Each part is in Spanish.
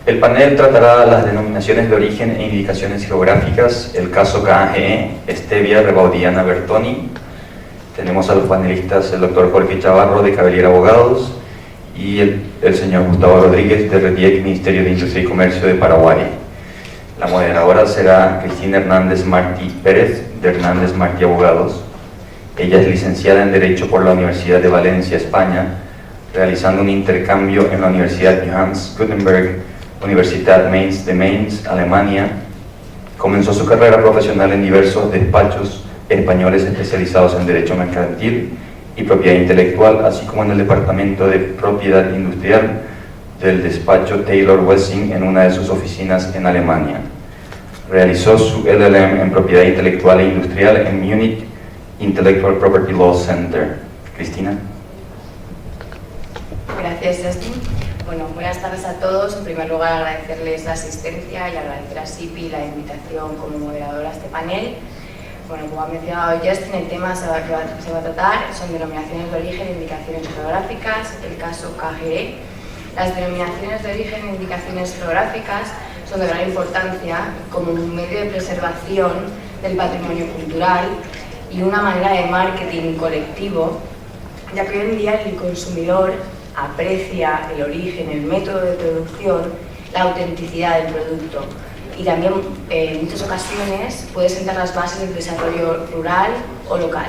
El panel tratará las denominaciones de origen e indicaciones geográficas, el caso KGE, Stevia rebaudiana Bertoni. Tenemos a los panelistas el doctor Jorge Chavarro de Cavalier Abogados y el señor Gustavo Rodríguez de REDIEC, Ministerio de Industria y Comercio de Paraguay. La moderadora será Cristina Hernández Martí Pérez de Hernández Martí Abogados. Ella es licenciada en Derecho por la Universidad de Valencia, España, realizando un intercambio en la Universidad Johannes Gutenberg, Universitat Mainz de Mainz, Alemania. Comenzó su carrera profesional en diversos despachos españoles especializados en Derecho Mercantil y Propiedad Intelectual, así como en el Departamento de Propiedad Industrial del despacho Taylor Wessing en una de sus oficinas en Alemania. Realizó su LLM en Propiedad Intelectual e Industrial en Munich Intellectual Property Law Center. Cristina. Gracias, Justin. Bueno, buenas tardes a todos. En primer lugar, agradecerles la asistencia y agradecer a SIPI la invitación como moderadora a este panel. Bueno, como ha mencionado Justin, el tema que se va a tratar son denominaciones de origen e indicaciones geográficas, el caso KGE. Las denominaciones de origen e indicaciones geográficas son de gran importancia como un medio de preservación del patrimonio cultural y una manera de marketing colectivo, ya que hoy en día el consumidor aprecia el origen, el método de producción, la autenticidad del producto y también en muchas ocasiones puede sentar las bases del desarrollo rural o local.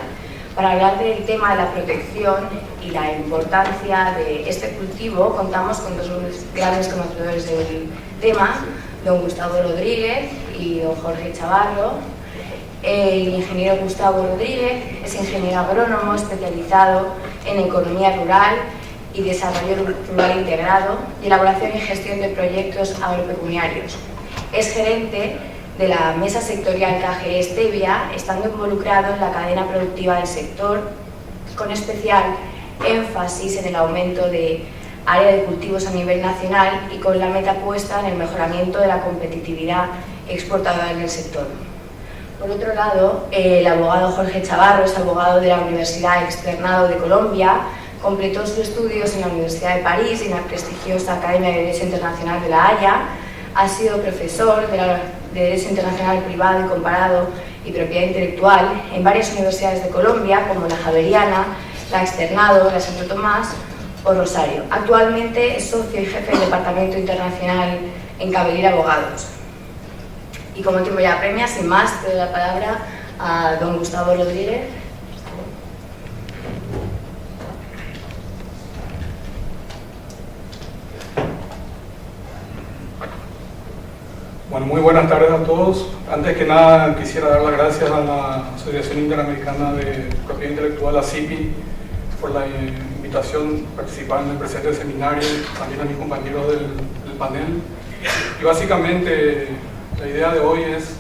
Para hablar del tema de la protección y la importancia de este cultivo contamos con dos grandes conocedores del tema, don Gustavo Rodríguez y don Jorge Chavarro. El ingeniero Gustavo Rodríguez es ingeniero agrónomo especializado en economía rural y desarrollo rural integrado y elaboración y gestión de proyectos agropecuarios. Es gerente de la mesa sectorial KGE Stevia, estando involucrado en la cadena productiva del sector, con especial énfasis en el aumento de área de cultivos a nivel nacional y con la meta puesta en el mejoramiento de la competitividad exportadora en el sector. Por otro lado, el abogado Jorge Chavarro es abogado de la Universidad Externado de Colombia, completó sus estudios en la Universidad de París y en la prestigiosa Academia de Derecho Internacional de La Haya, ha sido profesor de Derecho Internacional Privado y Comparado y Propiedad Intelectual en varias universidades de Colombia, como la Javeriana, la Externado, la Santo Tomás o Rosario. Actualmente es socio y jefe del Departamento Internacional en Cavalier Abogados. Y como tiempo ya apremia, sin más, te doy la palabra a don Gustavo Rodríguez. Bueno, muy buenas tardes a todos. Antes que nada quisiera dar las gracias a la Asociación Interamericana de Propiedad Intelectual, a SIPI, por la invitación a participar en el presente seminario, también a mis compañeros del panel. Y básicamente la idea de hoy es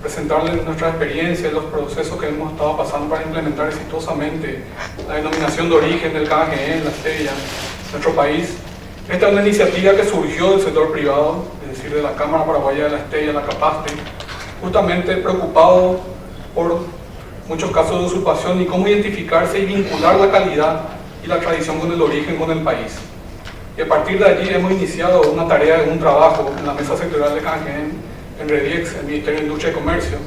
presentarles nuestra experiencia y los procesos que hemos estado pasando para implementar exitosamente la denominación de origen del KGE en la Stevia, en nuestro país. Esta es una iniciativa que surgió del sector privado, es decir, de la Cámara Paraguaya de la Stevia, la CAPASTE, justamente preocupado por muchos casos de usurpación y cómo identificarse y vincular la calidad y la tradición con el origen, con el país. Y a partir de allí hemos iniciado una tarea, un trabajo en la mesa sectorial de KGE, en REDIEX, el Ministerio de Industria y Comercio,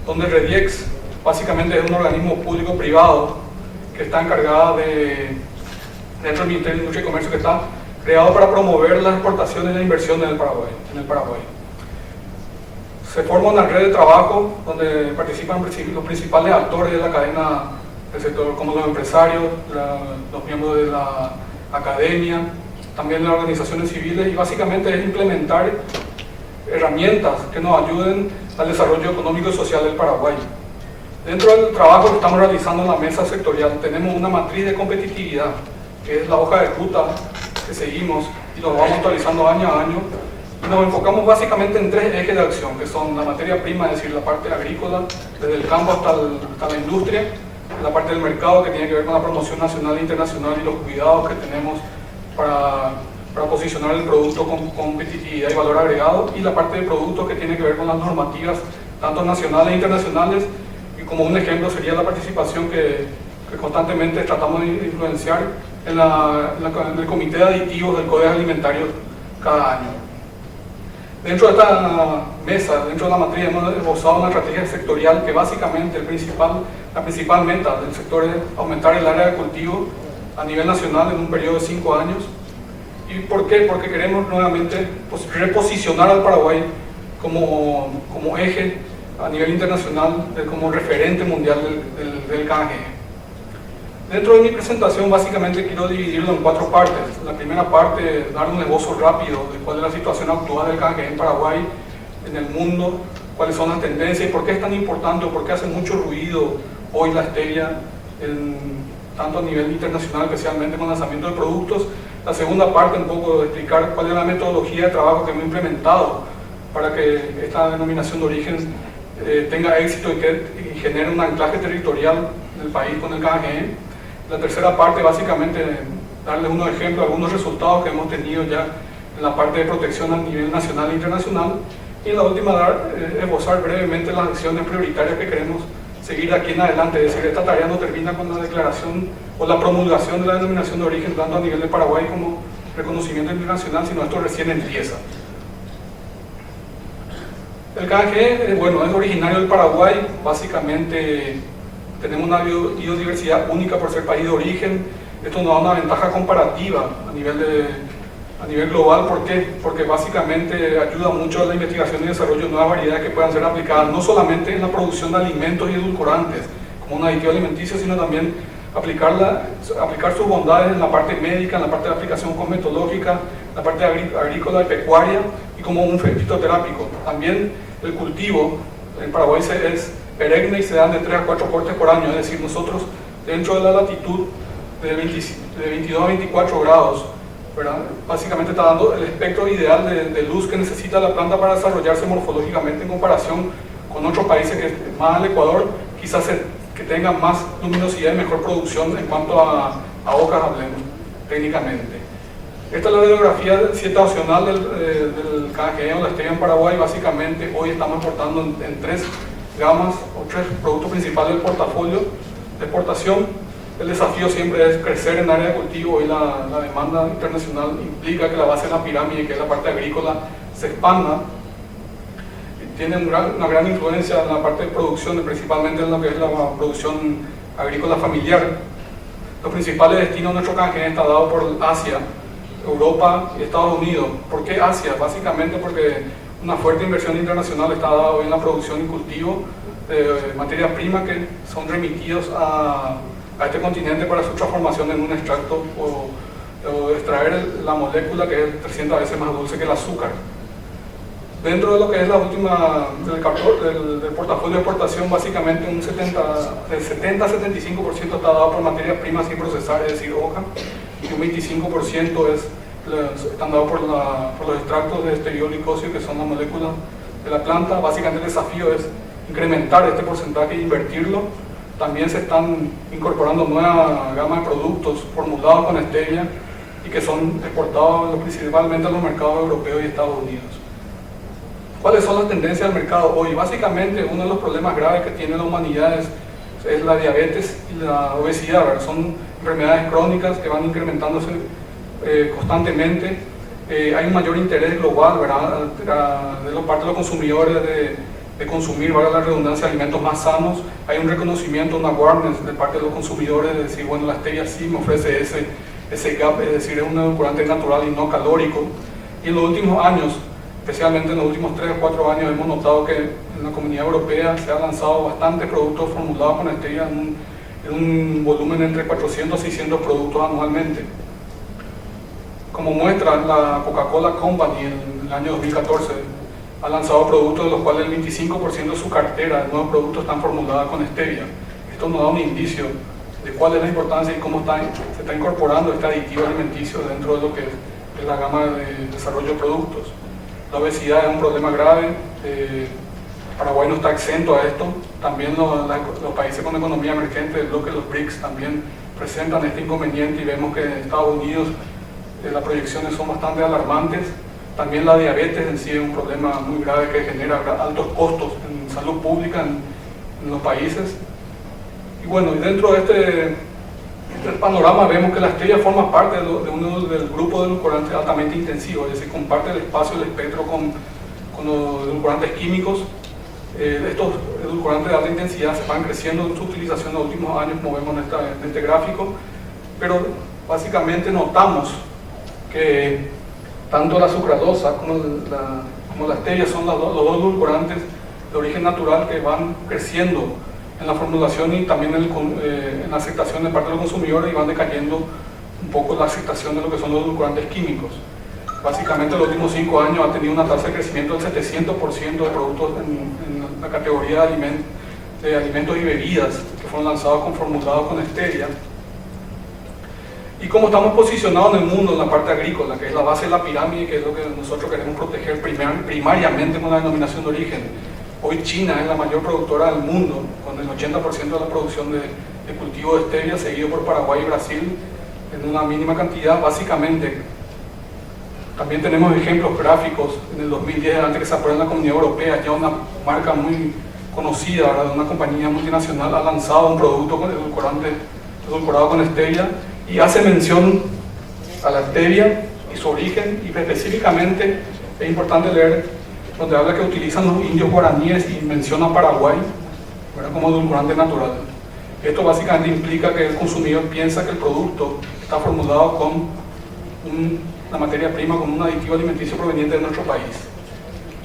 donde REDIEX básicamente es un organismo público-privado que está encargada dentro del Ministerio de Industria y Comercio, que está creado para promover las exportaciones e inversiones en el Paraguay. Se forma una red de trabajo donde participan los principales actores de la cadena del sector, como los empresarios, los miembros de la academia, también las organizaciones civiles, y básicamente es implementar herramientas que nos ayuden al desarrollo económico y social del Paraguay. Dentro del trabajo que estamos realizando en la mesa sectorial tenemos una matriz de competitividad, que es la hoja de ruta que seguimos y lo vamos actualizando año a año, y nos enfocamos básicamente en tres ejes de acción, que son la materia prima, es decir, la parte agrícola, desde el campo hasta la industria, la parte del mercado, que tiene que ver con la promoción nacional e internacional y los cuidados que tenemos para posicionar el producto con competitividad y valor agregado, y la parte de productos, que tiene que ver con las normativas tanto nacionales e internacionales, y como un ejemplo sería la participación que constantemente tratamos de influenciar en el Comité de Aditivos del Código Alimentario cada año. Dentro de esta mesa, dentro de la matriz, hemos esbozado una estrategia sectorial que básicamente la principal meta del sector es aumentar el área de cultivo a nivel nacional en un periodo de 5 años. ¿Y por qué? Porque queremos nuevamente reposicionar al Paraguay como eje a nivel internacional, como referente mundial del KGE. Dentro de mi presentación básicamente quiero dividirlo en 4 partes. La primera parte, dar un esbozo rápido de cuál es la situación actual del KGE en Paraguay, en el mundo, cuáles son las tendencias y por qué es tan importante o por qué hace mucho ruido hoy la stevia, tanto a nivel internacional, especialmente con el lanzamiento de productos. La segunda parte, un poco de explicar cuál es la metodología de trabajo que hemos implementado para que esta denominación de origen tenga éxito y genere un anclaje territorial del país con el KGE. La tercera parte, básicamente, darles unos ejemplos, algunos resultados que hemos tenido ya en la parte de protección a nivel nacional e internacional. Y en la última, esbozar brevemente las acciones prioritarias que queremos seguir aquí en adelante. Es decir, esta tarea no termina con la declaración o la promulgación de la denominación de origen, tanto a nivel de Paraguay como reconocimiento internacional, sino esto recién empieza. El KGE, bueno, es originario del Paraguay. Básicamente tenemos una biodiversidad única por ser país de origen. Esto nos da una ventaja comparativa a nivel global. ¿Por qué? Porque básicamente ayuda mucho a la investigación y desarrollo de nuevas variedades que puedan ser aplicadas no solamente en la producción de alimentos y edulcorantes como un aditivo alimenticio, sino también aplicar sus bondades en la parte médica, en la parte de aplicación cosmetológica, en la parte agrícola y pecuaria y como un fitoterápico. También el cultivo en Paraguay es perenne y se dan de 3 a 4 cortes por año, es decir, nosotros dentro de la latitud de 22 a 24 grados, ¿verdad? Básicamente está dando el espectro ideal de luz que necesita la planta para desarrollarse morfológicamente en comparación con otros países que más al Ecuador, quizás que tengan más luminosidad y mejor producción en cuanto a hojas, hablemos técnicamente. Esta es la radiografía situacional del KGE o la stevia en Paraguay. Básicamente hoy estamos exportando en 3 gamas o 3 productos principales del portafolio de exportación. El desafío siempre es crecer en área de cultivo y la demanda internacional implica que la base de la pirámide, que es la parte agrícola, se expanda. Tiene una gran influencia en la parte de producción, principalmente en lo que es la producción agrícola familiar. Los principales destinos de nuestro KGE están dados por Asia, Europa y Estados Unidos. ¿Por qué Asia? Básicamente porque una fuerte inversión internacional está dada hoy en la producción y cultivo de materias primas que son remitidos a este continente para su transformación en un extracto o extraer la molécula que es 300 veces más dulce que el azúcar. Dentro de lo que es la última del portafolio de exportación, básicamente del 70 a 75% está dado por materias primas sin procesar, es decir, hoja, y un 25% están dados por los extractos de estereolicosio, que son las moléculas de la planta. Básicamente el desafío es incrementar este porcentaje e invertirlo. También se están incorporando nueva gama de productos formulados con stevia y que son exportados principalmente a los mercados europeos y Estados Unidos. ¿Cuáles son las tendencias del mercado hoy? Básicamente uno de los problemas graves que tiene la humanidad es la diabetes y la obesidad, ¿verdad? Son enfermedades crónicas que van incrementándose constantemente. Hay un mayor interés global, ¿verdad?, de parte de los consumidores de consumir, valga la redundancia, alimentos más sanos. Hay un reconocimiento, un awareness de parte de los consumidores de decir, bueno, la stevia sí me ofrece ese gap, es decir, es un edulcorante natural y no calórico. Y en los últimos años, especialmente en los últimos 3 o 4 años, hemos notado que en la Comunidad Europea se han lanzado bastantes productos formulados con stevia en un volumen entre 400 y 600 productos anualmente. Como muestra, la Coca-Cola Company en el año 2014 ha lanzado productos de los cuales el 25% de su cartera de nuevos productos están formulados con stevia. Esto nos da un indicio de cuál es la importancia y cómo se está incorporando este aditivo alimenticio dentro de lo que es la gama de desarrollo de productos. La obesidad es un problema grave. Paraguay no está exento a esto. También los países con economía emergente, el bloque de los BRICS, también presentan este inconveniente y vemos que en Estados Unidos las proyecciones son bastante alarmantes. También la diabetes en sí es un problema muy grave que genera altos costos en salud pública en los países. Y bueno, y dentro de este panorama vemos que la stevia forma parte del grupo de edulcorantes altamente intensivos, es decir, comparte el espacio, el espectro con con los edulcorantes químicos. Estos edulcorantes de alta intensidad se van creciendo en su utilización en los últimos años, como vemos en este gráfico, pero básicamente notamos que tanto la sucralosa como la stevia son los dos edulcorantes de origen natural que van creciendo en la formulación y también en la aceptación de parte de los consumidores, y van decayendo un poco la aceptación de lo que son los edulcorantes químicos. Básicamente en los últimos 5 años ha tenido una tasa de crecimiento del 700% de productos en la categoría de alimentos y bebidas que fueron lanzados formulados con stevia. Y como estamos posicionados en el mundo en la parte agrícola, que es la base de la pirámide, que es lo que nosotros queremos proteger primariamente con la denominación de origen. Hoy China es la mayor productora del mundo, con el 80% de la producción de cultivo de stevia, seguido por Paraguay y Brasil en una mínima cantidad. Básicamente, también tenemos ejemplos gráficos. En el 2010, antes que se apruebe en la Comunidad Europea, ya una marca muy conocida, ¿verdad?, de una compañía multinacional, ha lanzado un producto con edulcorado con stevia, y hace mención a la stevia y su origen, y específicamente es importante leer donde habla que utilizan los indios guaraníes y menciona Paraguay, ¿verdad?, como edulcorante natural. Esto básicamente implica que el consumidor piensa que el producto está formulado con una materia prima, con un aditivo alimenticio proveniente de nuestro país.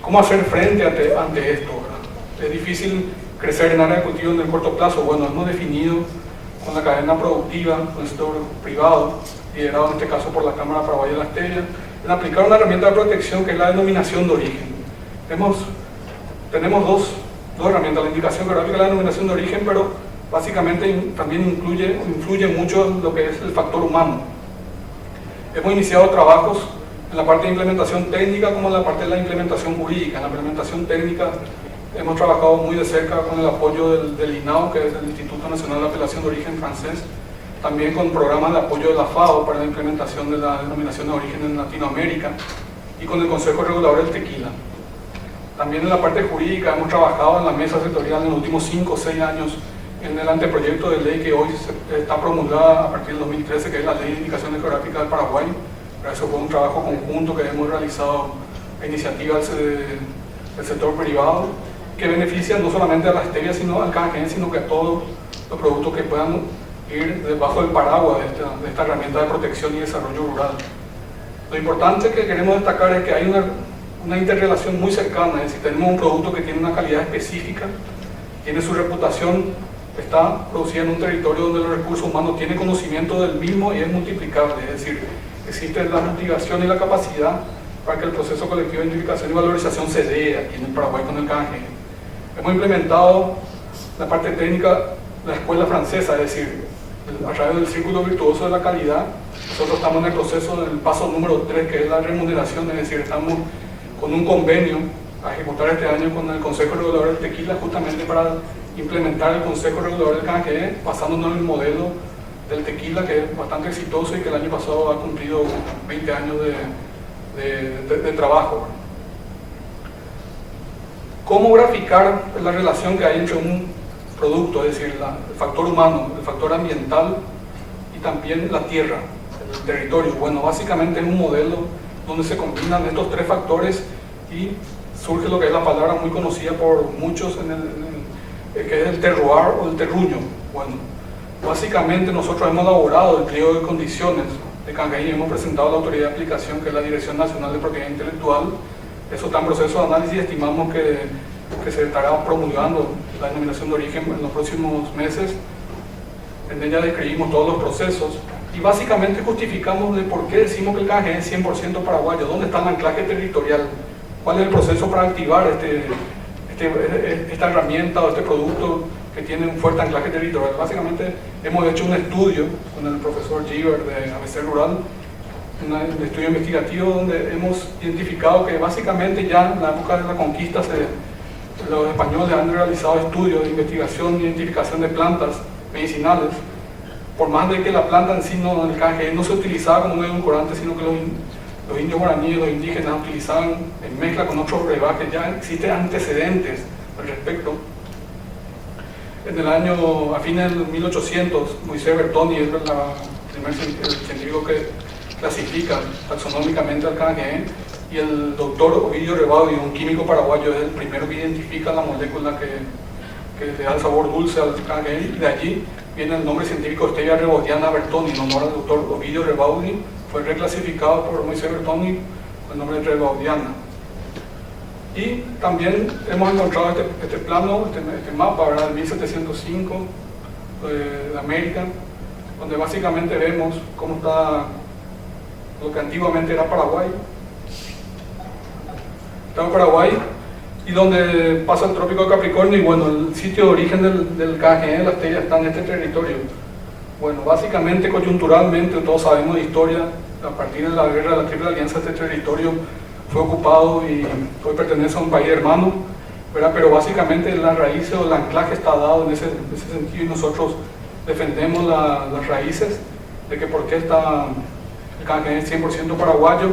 ¿Cómo hacer frente ante esto, verdad? Es difícil crecer en área de cultivo en el corto plazo. Bueno, hemos definido con la cadena productiva, con el sector privado, liderado en este caso por la Cámara Paraguaya de la Stevia, en aplicar una herramienta de protección que es la denominación de origen. Tenemos dos herramientas, la indicación geográfica y la denominación de origen, pero básicamente también influye mucho lo que es el factor humano. Hemos iniciado trabajos en la parte de implementación técnica como en la parte de la implementación jurídica. En la implementación técnica hemos trabajado muy de cerca con el apoyo del INAO, que es el Instituto Nacional de Apelación de Origen francés, también con programas de apoyo de la FAO para la implementación de la denominación de origen en Latinoamérica, y con el Consejo Regulador del Tequila. También en la parte jurídica hemos trabajado en la mesa sectorial en los últimos 5 o 6 años en el anteproyecto de ley que hoy está promulgada a partir del 2013, que es la Ley de Indicaciones Geográficas del Paraguay. Eso fue un trabajo conjunto que hemos realizado a iniciativa del sector privado, que beneficia no solamente a la stevia, sino al KGN, sino que a todos los productos que puedan ir debajo del paraguas de esta herramienta de protección y desarrollo rural. Lo importante que queremos destacar es que hay una interrelación muy cercana, es decir, tenemos un producto que tiene una calidad específica, tiene su reputación, está producida en un territorio donde los recursos humanos tienen conocimiento del mismo y es multiplicable, es decir, existe la motivación y la capacidad para que el proceso colectivo de identificación y valorización se dé aquí en el Paraguay con el KGN. Hemos implementado la parte técnica de la escuela francesa, es decir, a través del círculo virtuoso de la calidad. Nosotros estamos en el proceso del paso número 3, que es la remuneración, es decir, estamos con un convenio a ejecutar este año con el Consejo Regulador del Tequila, justamente para implementar el Consejo Regulador del KGE, basándonos en el modelo del tequila, que es bastante exitoso y que el año pasado ha cumplido 20 años de trabajo. ¿Cómo graficar la relación que hay entre un producto, es decir, el factor humano, el factor ambiental y también la tierra, el territorio? Bueno, básicamente es un modelo donde se combinan estos 3 factores y surge lo que es la palabra muy conocida por muchos que es el terroir o el terruño. Bueno, básicamente nosotros hemos elaborado el pliego de condiciones de KGI y hemos presentado a la autoridad de aplicación, que es la Dirección Nacional de Propiedad Intelectual. Eso está en proceso de análisis y estimamos que se estará promulgando la denominación de origen en los próximos meses. En ella describimos todos los procesos y básicamente justificamos de por qué decimos que el KGI es 100% paraguayo, dónde está el anclaje territorial, cuál es el proceso para activar esta herramienta o este producto que tiene un fuerte anclaje territorial. Básicamente hemos hecho un estudio con el profesor Giver de ABC Rural, un estudio investigativo donde hemos identificado que básicamente ya en la época de la conquista los españoles han realizado estudios de investigación e identificación de plantas medicinales, por más de que la planta en sí, el KGE, no se utilizaba como un edulcorante, sino que los indios guaraníes, los indígenas utilizaban en mezcla con otros brebajes. Ya existen antecedentes al respecto. En el año, a fines del 1800, Moisés Bertoni es el primer científico que clasifica taxonómicamente al KGE, y el doctor Ovidio Rebaudi, un químico paraguayo, es el primero que identifica la molécula que le da el sabor dulce al KGE. De allí viene el nombre científico Stevia rebaudiana bertoni, en honor al doctor Ovidio Rebaudi. Fue reclasificado por Moisés Bertoni con el nombre de rebaudiana. Y también hemos encontrado este plano, este mapa, ¿verdad?, del 1705 de América, donde básicamente vemos cómo está lo que antiguamente era Paraguay. Está en Paraguay, y donde pasa el trópico de Capricornio, y bueno, el sitio de origen del KGE de la stevia está en este territorio. Bueno, básicamente, coyunturalmente, todos sabemos de historia, a partir de la guerra de la Triple Alianza, este territorio fue ocupado y hoy pertenece a un país hermano, ¿verdad? Pero básicamente la raíz o el anclaje está dado en ese sentido, y nosotros defendemos las raíces de que por qué está el KGE 100% paraguayo.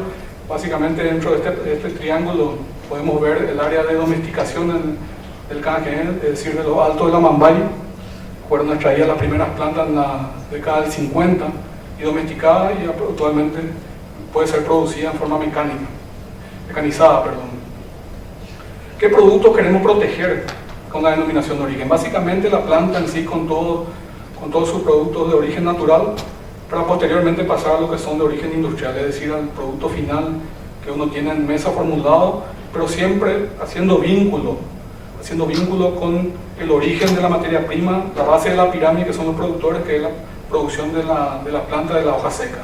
Básicamente dentro de este triángulo podemos ver el área de domesticación del KGE, es decir, de los altos de la Mambay, fueron extraídas las primeras plantas en la década del 50 y domesticadas, y actualmente puede ser producida en forma mecanizada. ¿Qué productos queremos proteger con la denominación de origen? Básicamente la planta en sí con todos sus productos de origen natural, para posteriormente pasar a lo que son de origen industrial, es decir, al producto final que uno tiene en mesa formulado, pero siempre haciendo vínculo con el origen de la materia prima, la base de la pirámide, que son los productores, que es la producción de la planta de la hoja seca.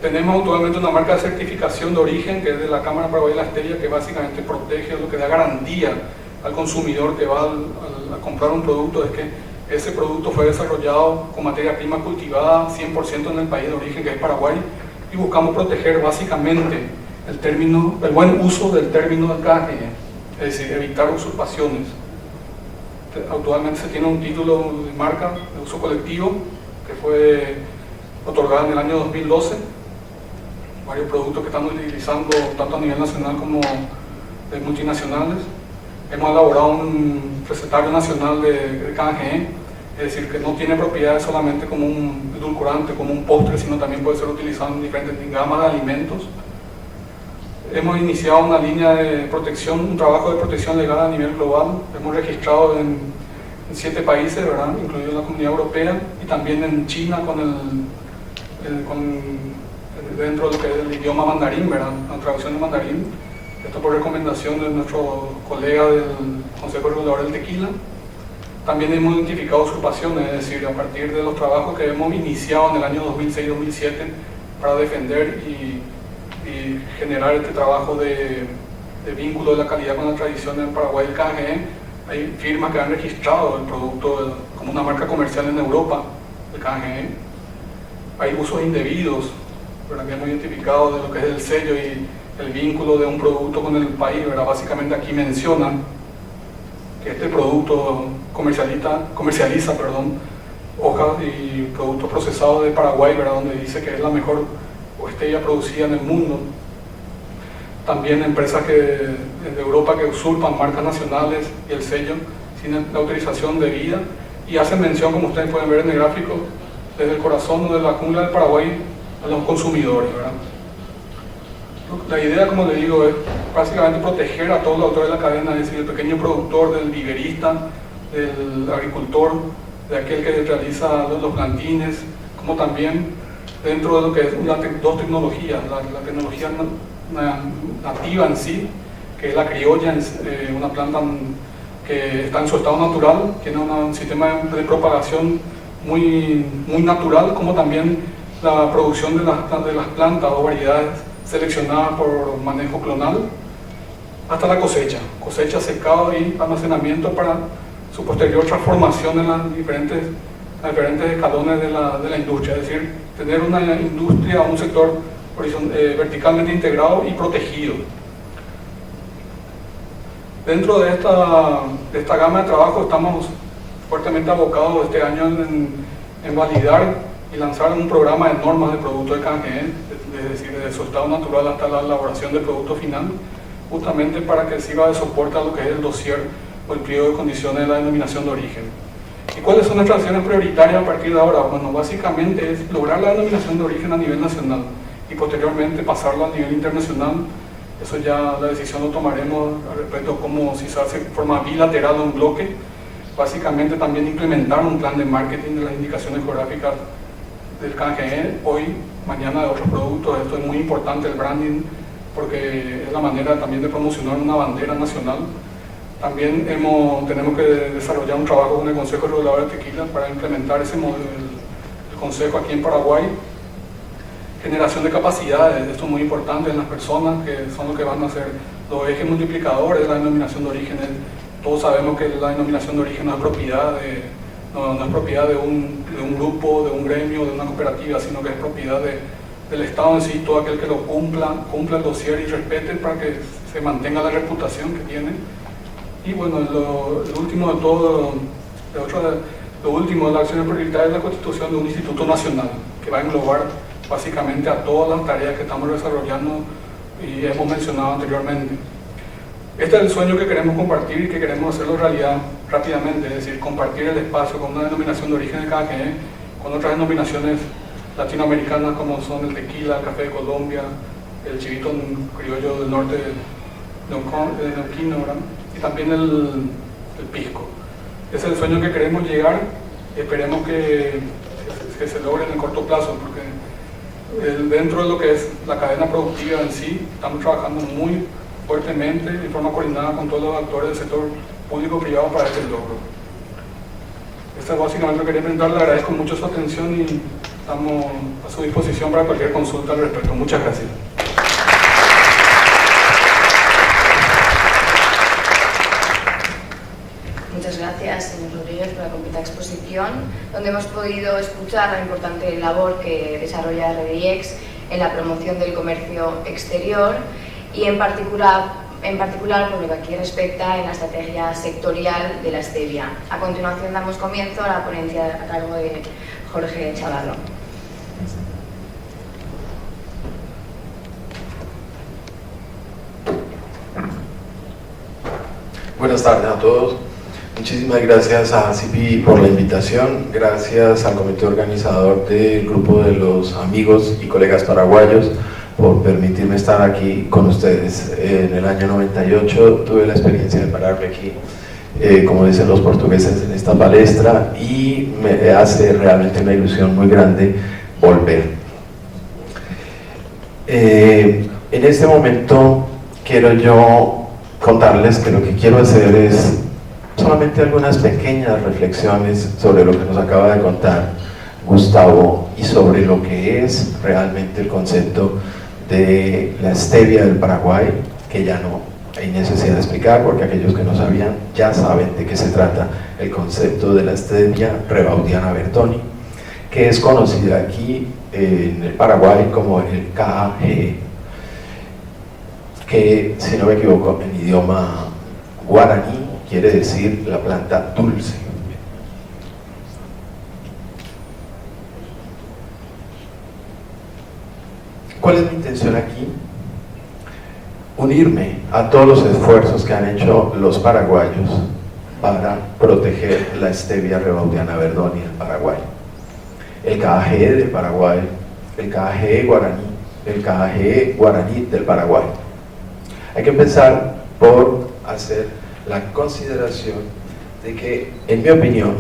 Tenemos actualmente una marca de certificación de origen, que es de la Cámara Paraguaya de la Stevia, que básicamente protege, lo que da garantía al consumidor que va a comprar un producto, es que ese producto fue desarrollado con materia prima cultivada 100% en el país de origen, que es Paraguay, y buscamos proteger básicamente el buen uso del término del KGE, es decir, evitar usurpaciones. Actualmente se tiene un título de marca de uso colectivo que fue otorgado en el año 2012. Varios productos que estamos utilizando tanto a nivel nacional como de multinacionales. Hemos elaborado un recetario nacional de KGE, es decir, que no tiene propiedades solamente como un edulcorante, como un postre, sino también puede ser utilizado en diferentes gamas de alimentos. Hemos iniciado una línea de protección, un trabajo de protección legal a nivel global. Hemos registrado en 7 países, ¿verdad?, incluido la Comunidad Europea, y también en China dentro de lo que es el idioma mandarín, ¿verdad?, la traducción de mandarín. Esto por recomendación de nuestro colega del Consejo Regulador del Tequila. También hemos identificado usurpaciones, es decir, a partir de los trabajos que hemos iniciado en el año 2006-2007 para defender y generar este trabajo de vínculo de la calidad con la tradición en Paraguay del KGE. Hay firmas que han registrado el producto como una marca comercial en Europa, el KGE. Hay usos indebidos, ¿verdad?, que hemos identificado de lo que es el sello y el vínculo de un producto con el país, ¿verdad? Básicamente aquí mencionan que este producto comercializa hojas y productos procesados de Paraguay, ¿verdad?, donde dice que es la mejor stevia producida en el mundo. También empresas de Europa que usurpan marcas nacionales y el sello sin la autorización debida, y hacen mención, como ustedes pueden ver en el gráfico, desde el corazón de la jungla del Paraguay a los consumidores, ¿verdad? La idea, como le digo, es básicamente proteger a todos los autores de la cadena, es decir, el pequeño productor, del viverista, del agricultor, de aquel que realiza los plantines, como también dentro de lo que es dos tecnologías, la tecnología nativa en sí, que es la criolla, una planta que está en su estado natural, tiene un sistema de propagación muy natural, como también la producción de las plantas o variedades seleccionadas por manejo clonal, hasta la cosecha, secado y almacenamiento para su posterior transformación en los diferentes escalones de la industria, es decir, tener una industria, un sector verticalmente integrado y protegido. Dentro de esta gama de trabajo estamos fuertemente abocados este año en validar y lanzar un programa de normas de productos de KGE, es decir, desde su estado natural hasta la elaboración del producto final, justamente para que sirva de soporte a lo que es el dossier o el pliego de condiciones de la denominación de origen. ¿Y cuáles son nuestras acciones prioritarias a partir de ahora? Bueno, básicamente es lograr la denominación de origen a nivel nacional y posteriormente pasarlo a nivel internacional. Eso ya la decisión lo tomaremos al respecto, como si se hace de forma bilateral o en bloque. Básicamente también implementar un plan de marketing de las indicaciones geográficas del KGE, hoy, mañana de otros productos. Esto es muy importante, el branding, porque es la manera también de promocionar una bandera nacional. También tenemos que desarrollar un trabajo con el Consejo Regulador de Tequila para implementar ese modelo, el Consejo aquí en Paraguay. Generación de capacidades, esto es muy importante en las personas que son los que van a ser los ejes multiplicadores de la denominación de origen. Todos sabemos que la denominación de origen no es propiedad de un grupo, de un gremio, de una cooperativa, sino que es propiedad del Estado en sí. Todo aquel que lo cumpla el dossier y respete para que se mantenga la reputación que tiene. Y bueno, lo último de todo, lo último de la acción prioritaria es la constitución de un instituto nacional que va a englobar básicamente a todas las tareas que estamos desarrollando y hemos mencionado anteriormente. Este es el sueño que queremos compartir y que queremos hacerlo realidad rápidamente, es decir, compartir el espacio con una denominación de origen de KGE, con otras denominaciones latinoamericanas como son el tequila, el café de Colombia, el chivito criollo del norte de Neuquén, y también el pisco. Ese es el sueño que queremos llegar, esperemos que se logre en el corto plazo, porque dentro de lo que es la cadena productiva en sí, estamos trabajando muy fuertemente, de forma coordinada con todos los actores del sector público-privado para este logro. Esto es básicamente lo que quería presentar. Le agradezco mucho su atención y estamos a su disposición para cualquier consulta al respecto. Muchas gracias. Muchas gracias, señor Rodríguez, por la completa exposición, donde hemos podido escuchar la importante labor que desarrolla RDIEX en la promoción del comercio exterior y en particular por lo que aquí respecta en la estrategia sectorial de la stevia. A continuación damos comienzo a la ponencia a cargo de Jorge Chavarro. Buenas tardes a todos. Muchísimas gracias a CIPI por la invitación, gracias al comité organizador del grupo de los amigos y colegas paraguayos por permitirme estar aquí con ustedes. En el año 98 tuve la experiencia de pararme aquí, como dicen los portugueses, en esta palestra, y me hace realmente una ilusión muy grande volver. En este momento quiero yo contarles que lo que quiero hacer es solamente algunas pequeñas reflexiones sobre lo que nos acaba de contar Gustavo y sobre lo que es realmente el concepto de la stevia del Paraguay, que ya no hay necesidad de explicar porque aquellos que no sabían ya saben de qué se trata el concepto de la stevia rebaudiana Bertoni, que es conocida aquí en el Paraguay como el KGE, que si no me equivoco en idioma guaraní quiere decir la planta dulce. ¿Cuál es mi intención aquí? Unirme a todos los esfuerzos que han hecho los paraguayos para proteger la stevia rebaudiana Bertoni en Paraguay. El KGE del Paraguay, el KGE guaraní, el KGE guaraní del Paraguay. Hay que empezar por hacer la consideración de que, en mi opinión,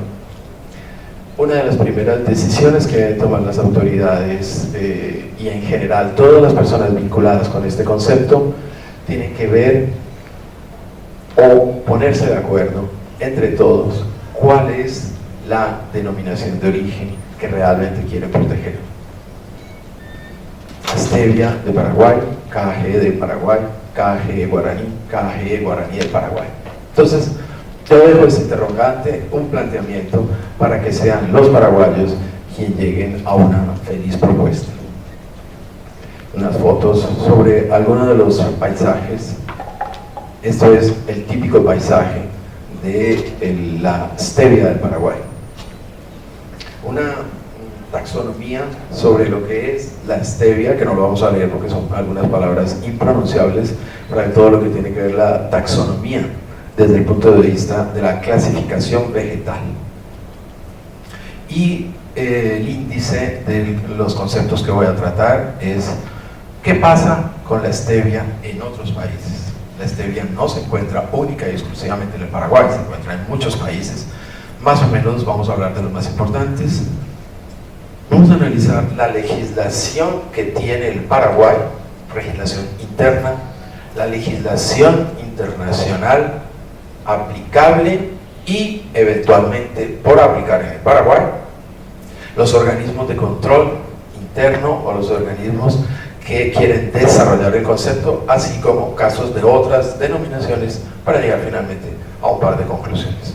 una de las primeras decisiones que deben tomar las autoridades y en general todas las personas vinculadas con este concepto tienen que ver o ponerse de acuerdo entre todos cuál es la denominación de origen que realmente quieren proteger. Stevia de Paraguay, KGE de Paraguay, KGE guaraní del Paraguay. Entonces, yo dejo ese interrogante, un planteamiento para que sean los paraguayos quienes lleguen a una feliz propuesta. Unas fotos sobre algunos de los paisajes. Esto es el típico paisaje de la stevia del Paraguay. Una taxonomía sobre lo que es la stevia, que no lo vamos a leer porque son algunas palabras impronunciables, para todo lo que tiene que ver la taxonomía desde el punto de vista de la clasificación vegetal y el índice de los conceptos que voy a tratar es ¿Qué pasa con la stevia en otros países? La stevia no se encuentra única y exclusivamente en el Paraguay, se encuentra en muchos países. Más o menos vamos a hablar de los más importantes. Vamos a analizar la legislación que tiene el Paraguay, legislación interna, la legislación internacional aplicable y eventualmente por aplicar en el Paraguay, los organismos de control interno o los organismos que quieren desarrollar el concepto, así como casos de otras denominaciones para llegar finalmente a un par de conclusiones.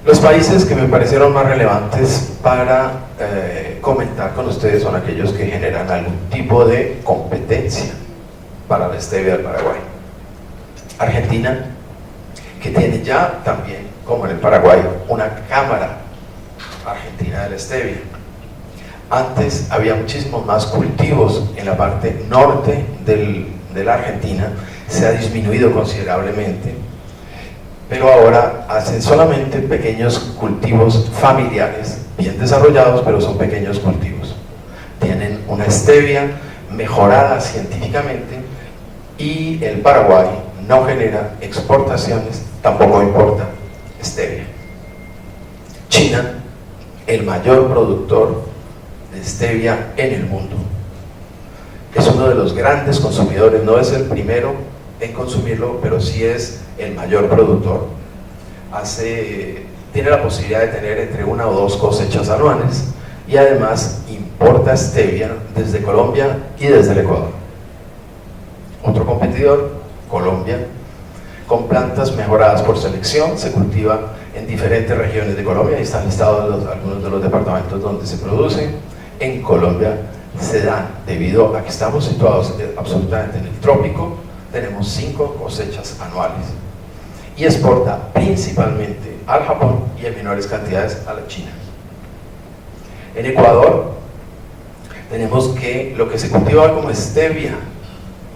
Los países que me parecieron más relevantes para comentar con ustedes son aquellos que generan algún tipo de competencia para la stevia del Paraguay. Argentina, que tiene ya también, como en el Paraguay, una cámara argentina de la stevia. Antes había muchísimos más cultivos en la parte norte de la Argentina, se ha disminuido considerablemente, pero ahora hacen solamente pequeños cultivos familiares, bien desarrollados, pero son pequeños cultivos. Tienen una stevia mejorada científicamente y el Paraguay no genera exportaciones, tampoco importa stevia. China, el mayor productor de stevia en el mundo, es uno de los grandes consumidores, no es el primero en consumirlo, pero sí es el mayor productor. Tiene la posibilidad de tener entre 1 o 2 cosechas anuales y además importa stevia desde Colombia y desde el Ecuador. Otro competidor, Colombia, con plantas mejoradas por selección, se cultiva en diferentes regiones de Colombia, ahí están listados algunos de los departamentos donde se produce. En Colombia se dan, debido a que estamos situados absolutamente en el trópico, tenemos 5 cosechas anuales y exporta principalmente al Japón y en menores cantidades a la China. En Ecuador tenemos que lo que se cultiva como stevia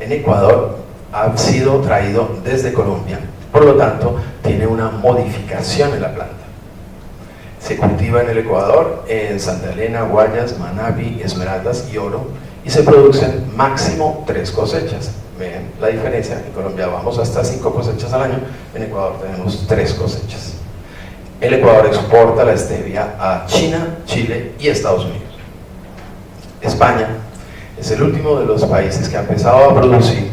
en Ecuador ha sido traído desde Colombia, por lo tanto tiene una modificación en la planta. Se cultiva en el Ecuador, en Santa Elena, Guayas, Manabí, Esmeraldas y Oro, y se producen máximo 3 cosechas. Ven la diferencia, en Colombia vamos hasta 5 cosechas al año, en Ecuador tenemos 3 cosechas. El Ecuador exporta la stevia a China, Chile y Estados Unidos. España es el último de los países que ha empezado a producir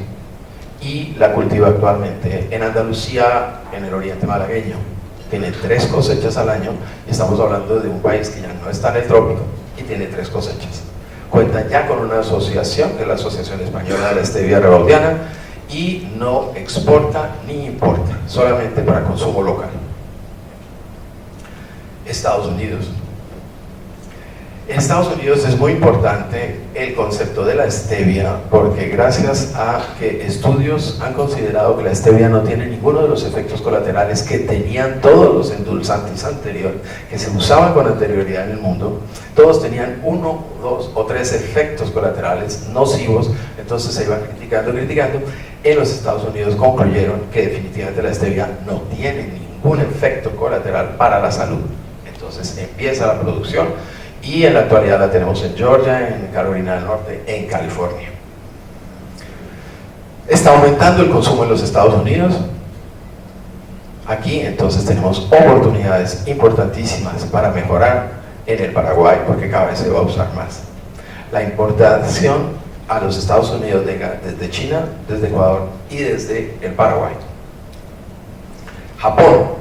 y la cultiva actualmente en Andalucía, en el oriente malagueño. Tiene 3 cosechas al año y estamos hablando de un país que ya no está en el trópico y tiene 3 cosechas. Cuenta ya con una asociación, que es la Asociación Española de la Stevia Rebaudiana, y no exporta ni importa, solamente para consumo local. Estados Unidos. En Estados Unidos es muy importante el concepto de la stevia porque gracias a que estudios han considerado que la stevia no tiene ninguno de los efectos colaterales que tenían todos los endulzantes anteriores que se usaban con anterioridad en el mundo, todos tenían 1, 2 o 3 efectos colaterales nocivos, entonces se iban criticando. En los Estados Unidos concluyeron que definitivamente la stevia no tiene ningún efecto colateral para la salud. Entonces empieza la producción y en la actualidad la tenemos en Georgia, en Carolina del Norte, en California. Está aumentando el consumo en los Estados Unidos. Aquí entonces tenemos oportunidades importantísimas para mejorar en el Paraguay porque cada vez se va a usar más. La importación a los Estados Unidos desde China, desde Ecuador y desde el Paraguay. Japón.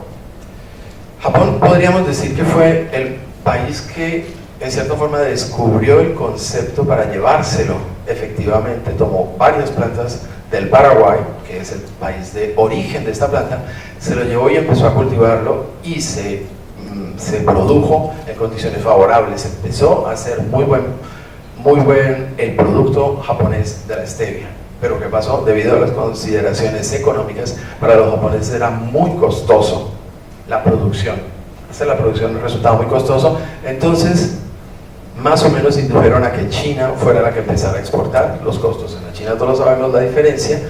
Japón podríamos decir que fue el país que en cierta forma descubrió el concepto para llevárselo. Efectivamente tomó varias plantas del Paraguay, que es el país de origen de esta planta, se lo llevó y empezó a cultivarlo y se produjo en condiciones favorables. Empezó a ser muy buen el producto japonés de la stevia. Pero ¿qué pasó? Debido a las consideraciones económicas, para los japoneses era muy costoso la producción. Hacer la producción resultaba muy costoso, entonces más o menos indujeron a que China fuera la que empezara a exportar. Los costos en la China todos sabemos la diferencia,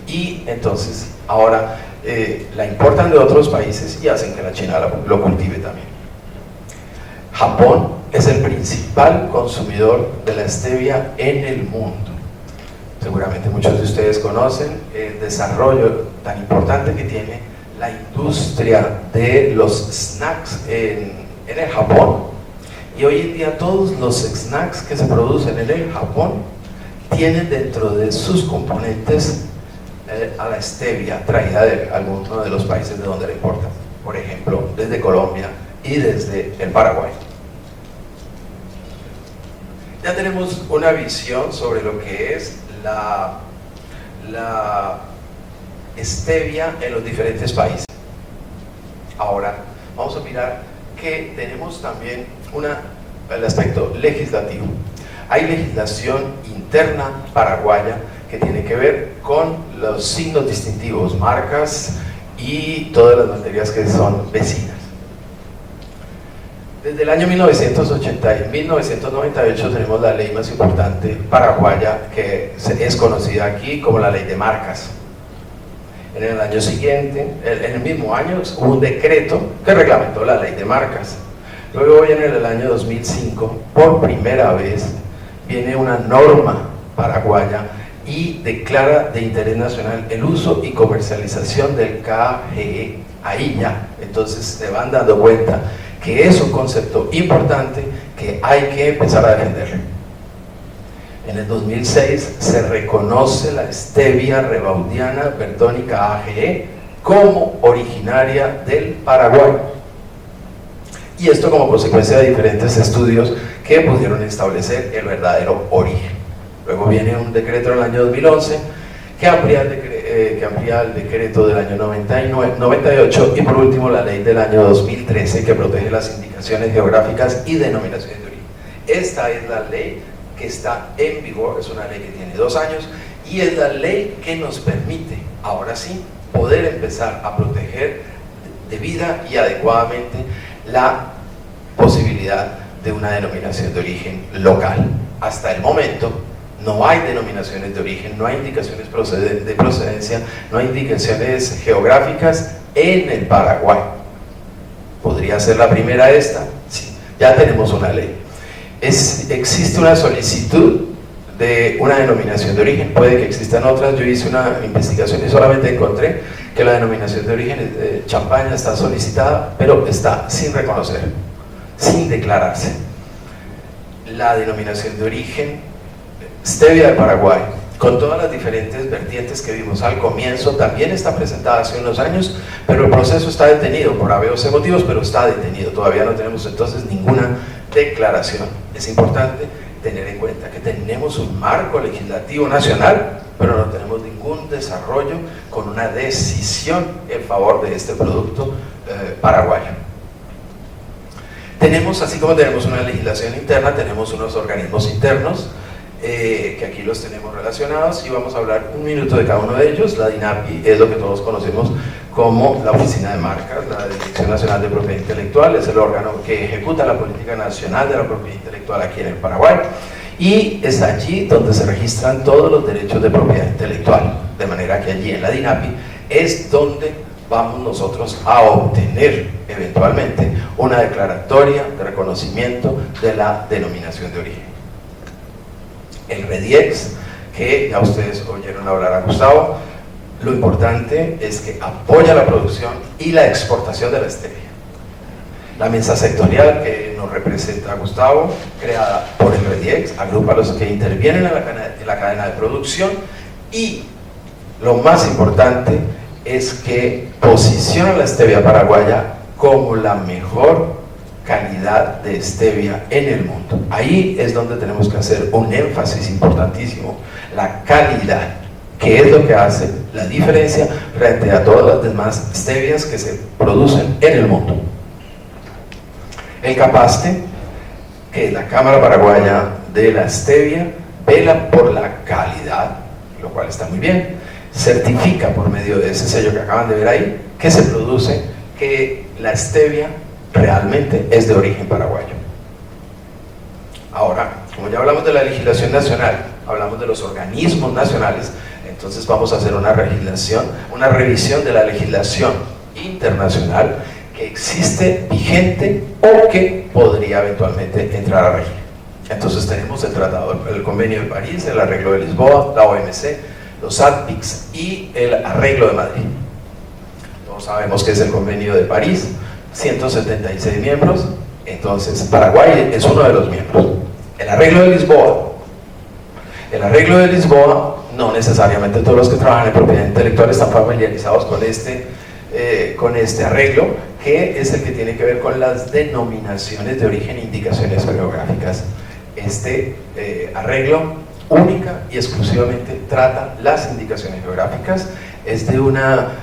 y entonces ahora la importan de otros países y hacen que la China lo cultive también. Japón es el principal consumidor de la stevia en el mundo. Seguramente muchos de ustedes conocen el desarrollo tan importante que tiene la industria de los snacks en el Japón. Y hoy en día todos los snacks que se producen en el Japón tienen dentro de sus componentes a la stevia traída de alguno de los países de donde la importan. Por ejemplo, desde Colombia y desde el Paraguay. Ya tenemos una visión sobre lo que es la stevia en los diferentes países. Ahora vamos a mirar que tenemos también el aspecto legislativo. Hay legislación interna paraguaya que tiene que ver con los signos distintivos, marcas y todas las materias que son vecinas. Desde el año 1998 tenemos la ley más importante paraguaya, que es conocida aquí como la ley de marcas. En el año siguiente, en el mismo año, hubo un decreto que reglamentó la ley de marcas. Luego viene en el año 2005, por primera vez, viene una norma paraguaya y declara de interés nacional el uso y comercialización del KGE. Ahí ya, entonces se van dando cuenta que es un concepto importante que hay que empezar a defender. En el 2006 se reconoce la stevia rebaudiana Bertoni KGE como originaria del Paraguay. Y esto como consecuencia de diferentes estudios que pudieron establecer el verdadero origen. Luego viene un decreto en el año 2011 que amplía el decreto del año 98 y por último la ley del año 2013 que protege las indicaciones geográficas y denominaciones de origen. Esta es la ley que está en vigor, es una ley que tiene 2 años y es la ley que nos permite, ahora sí, poder empezar a proteger debida y adecuadamente la posibilidad de una denominación de origen local. Hasta el momento no hay denominaciones de origen, no hay indicaciones de procedencia, no hay indicaciones geográficas en el Paraguay. ¿Podría ser la primera esta? Sí, ya tenemos una ley. Existe una solicitud de una denominación de origen, puede que existan otras. Yo hice una investigación y solamente encontré que la denominación de origen de Champaña está solicitada, pero está sin reconocer, sin declararse. La denominación de origen stevia de Paraguay, con todas las diferentes vertientes que vimos al comienzo, también está presentada hace unos años, pero el proceso está detenido por A, B o C motivos, pero está detenido, todavía no tenemos entonces ninguna declaración. Es importante tener en cuenta que tenemos un marco legislativo nacional, pero no tenemos ningún desarrollo con una decisión en favor de este producto paraguayo. Tenemos, así como tenemos una legislación interna, tenemos unos organismos internos que aquí los tenemos relacionados y vamos a hablar un minuto de cada uno de ellos. La DINAPI es lo que todos conocemos como la Oficina de Marcas, la Dirección Nacional de Propiedad Intelectual, es el órgano que ejecuta la política nacional de la propiedad intelectual aquí en el Paraguay y es allí donde se registran todos los derechos de propiedad intelectual, de manera que allí en la DINAPI es donde vamos nosotros a obtener eventualmente una declaratoria de reconocimiento de la denominación de origen. El REDIEX, que ya ustedes oyeron hablar a Gustavo, lo importante es que apoya la producción y la exportación de la stevia. La mesa sectorial que nos representa a Gustavo, creada por el REDIEX, agrupa a los que intervienen en la cadena de producción y lo más importante es que posiciona la stevia paraguaya como la mejor calidad de stevia en el mundo. Ahí es donde tenemos que hacer un énfasis importantísimo, la calidad, que es lo que hace la diferencia frente a todas las demás stevias que se producen en el mundo. El CAPASTE, que es la Cámara Paraguaya de la Stevia, vela por la calidad, lo cual está muy bien, certifica por medio de ese sello que acaban de ver ahí, que se produce, que la stevia realmente es de origen paraguayo. Ahora, como ya hablamos de la legislación nacional, hablamos de los organismos nacionales, entonces vamos a hacer una revisión de la legislación internacional que existe vigente o que podría eventualmente entrar a regir. Entonces tenemos el tratado, el Convenio de París, el Arreglo de Lisboa, la OMC, los ADPICS y el Arreglo de Madrid. Todos sabemos que es el Convenio de París, 176 miembros, entonces Paraguay es uno de los miembros. El Arreglo de Lisboa. El Arreglo de Lisboa, no necesariamente todos los que trabajan en propiedad intelectual están familiarizados con este arreglo, que es el que tiene que ver con las denominaciones de origen e indicaciones geográficas. Este arreglo única y exclusivamente trata las indicaciones geográficas, es de una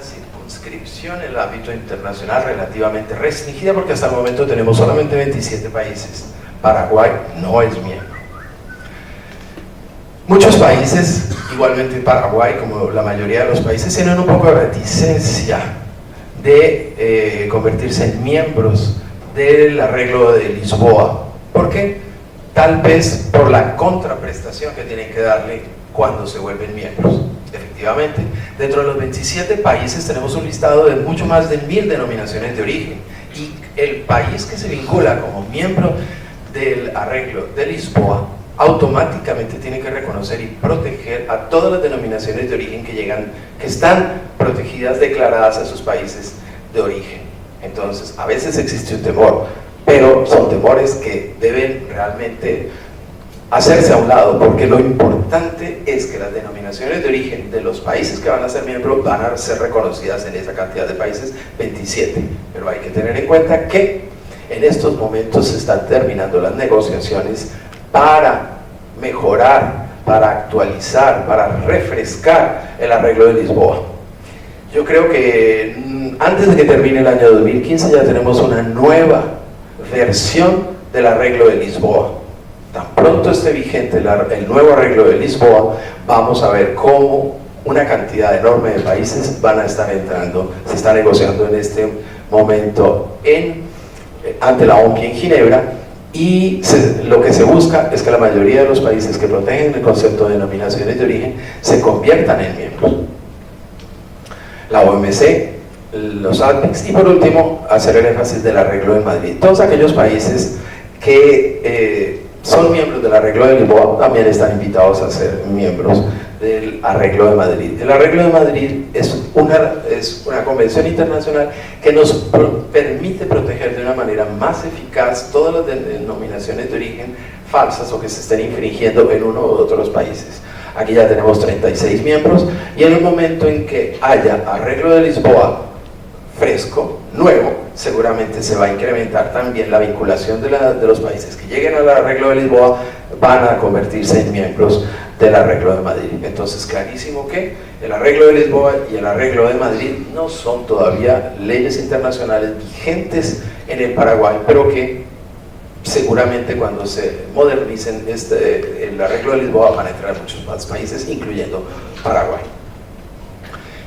circunscripción en el ámbito internacional relativamente restringida, porque hasta el momento tenemos solamente 27 países. Paraguay no es miembro. Muchos países, igualmente Paraguay, como la mayoría de los países, tienen un poco de reticencia de convertirse en miembros del Arreglo de Lisboa. ¿Por qué? Tal vez por la contraprestación que tienen que darle cuando se vuelven miembros. Efectivamente, dentro de los 27 países tenemos un listado de mucho más de 1000 denominaciones de origen, y el país que se vincula como miembro del Arreglo de Lisboa automáticamente tiene que reconocer y proteger a todas las denominaciones de origen que están protegidas, declaradas a sus países de origen. Entonces, a veces existe un temor, pero son temores que deben realmente hacerse a un lado, porque lo importante es que las denominaciones de origen de los países que van a ser miembros van a ser reconocidas en esa cantidad de países, 27. Pero hay que tener en cuenta que en estos momentos se están terminando las negociaciones para mejorar, para actualizar, para refrescar el Arreglo de Lisboa. Yo creo que antes de que termine el año 2015 ya tenemos una nueva versión del Arreglo de Lisboa. Tan pronto esté vigente el nuevo Arreglo de Lisboa, vamos a ver cómo una cantidad enorme de países van a estar entrando. Se está negociando en este momento ante la OMPI en Ginebra, y lo que se busca es que la mayoría de los países que protegen el concepto de denominaciones de origen se conviertan en miembros. La OMC, los ADPICS, y por último hacer el énfasis del Arreglo de Madrid. Todos aquellos países que son miembros del Arreglo de Lisboa también están invitados a ser miembros del Arreglo de Madrid. El Arreglo de Madrid es una convención internacional que nos permite proteger de una manera más eficaz todas las denominaciones de origen falsas o que se estén infringiendo en uno u otro de los países. Aquí ya tenemos 36 miembros, y en el momento en que haya Arreglo de Lisboa fresco, nuevo, seguramente se va a incrementar también la vinculación de los países que lleguen al Arreglo de Lisboa, van a convertirse en miembros del Arreglo de Madrid. Entonces, clarísimo que el Arreglo de Lisboa y el Arreglo de Madrid no son todavía leyes internacionales vigentes en el Paraguay, pero que seguramente cuando se modernicen el Arreglo de Lisboa van a entrar muchos más países, incluyendo Paraguay.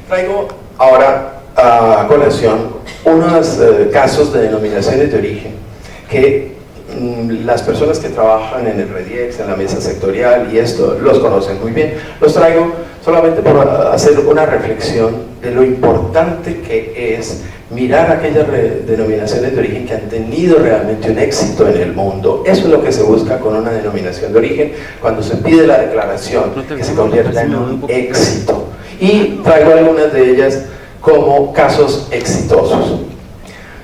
Traigo ahora a colación unos casos de denominaciones de origen que las personas que trabajan en el REDIEX, en la mesa sectorial y esto, los conocen muy bien. Los traigo solamente por hacer una reflexión de lo importante que es mirar aquellas denominaciones de origen que han tenido realmente un éxito en el mundo. Eso es lo que se busca con una denominación de origen, cuando se pide la declaración, que se convierta en un éxito. Y traigo algunas de ellas como casos exitosos.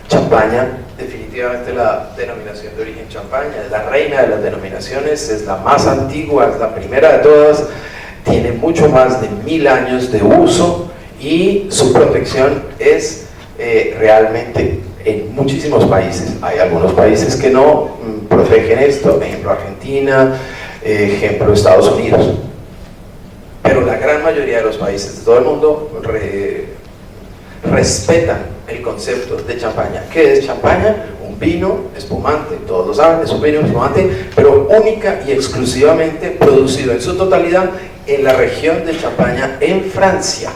Champaña, definitivamente la denominación de origen Champaña es la reina de las denominaciones, es la más antigua, es la primera de todas, tiene mucho más de 1000 años de uso, y su protección es realmente en muchísimos países. Hay algunos países que no protegen esto, ejemplo Argentina, ejemplo Estados Unidos, pero la gran mayoría de los países de todo el mundo respetan el concepto de champaña. ¿Qué es champaña? Un vino espumante, todos lo saben, es un vino espumante, pero única y exclusivamente producido en su totalidad en la región de Champaña, en Francia.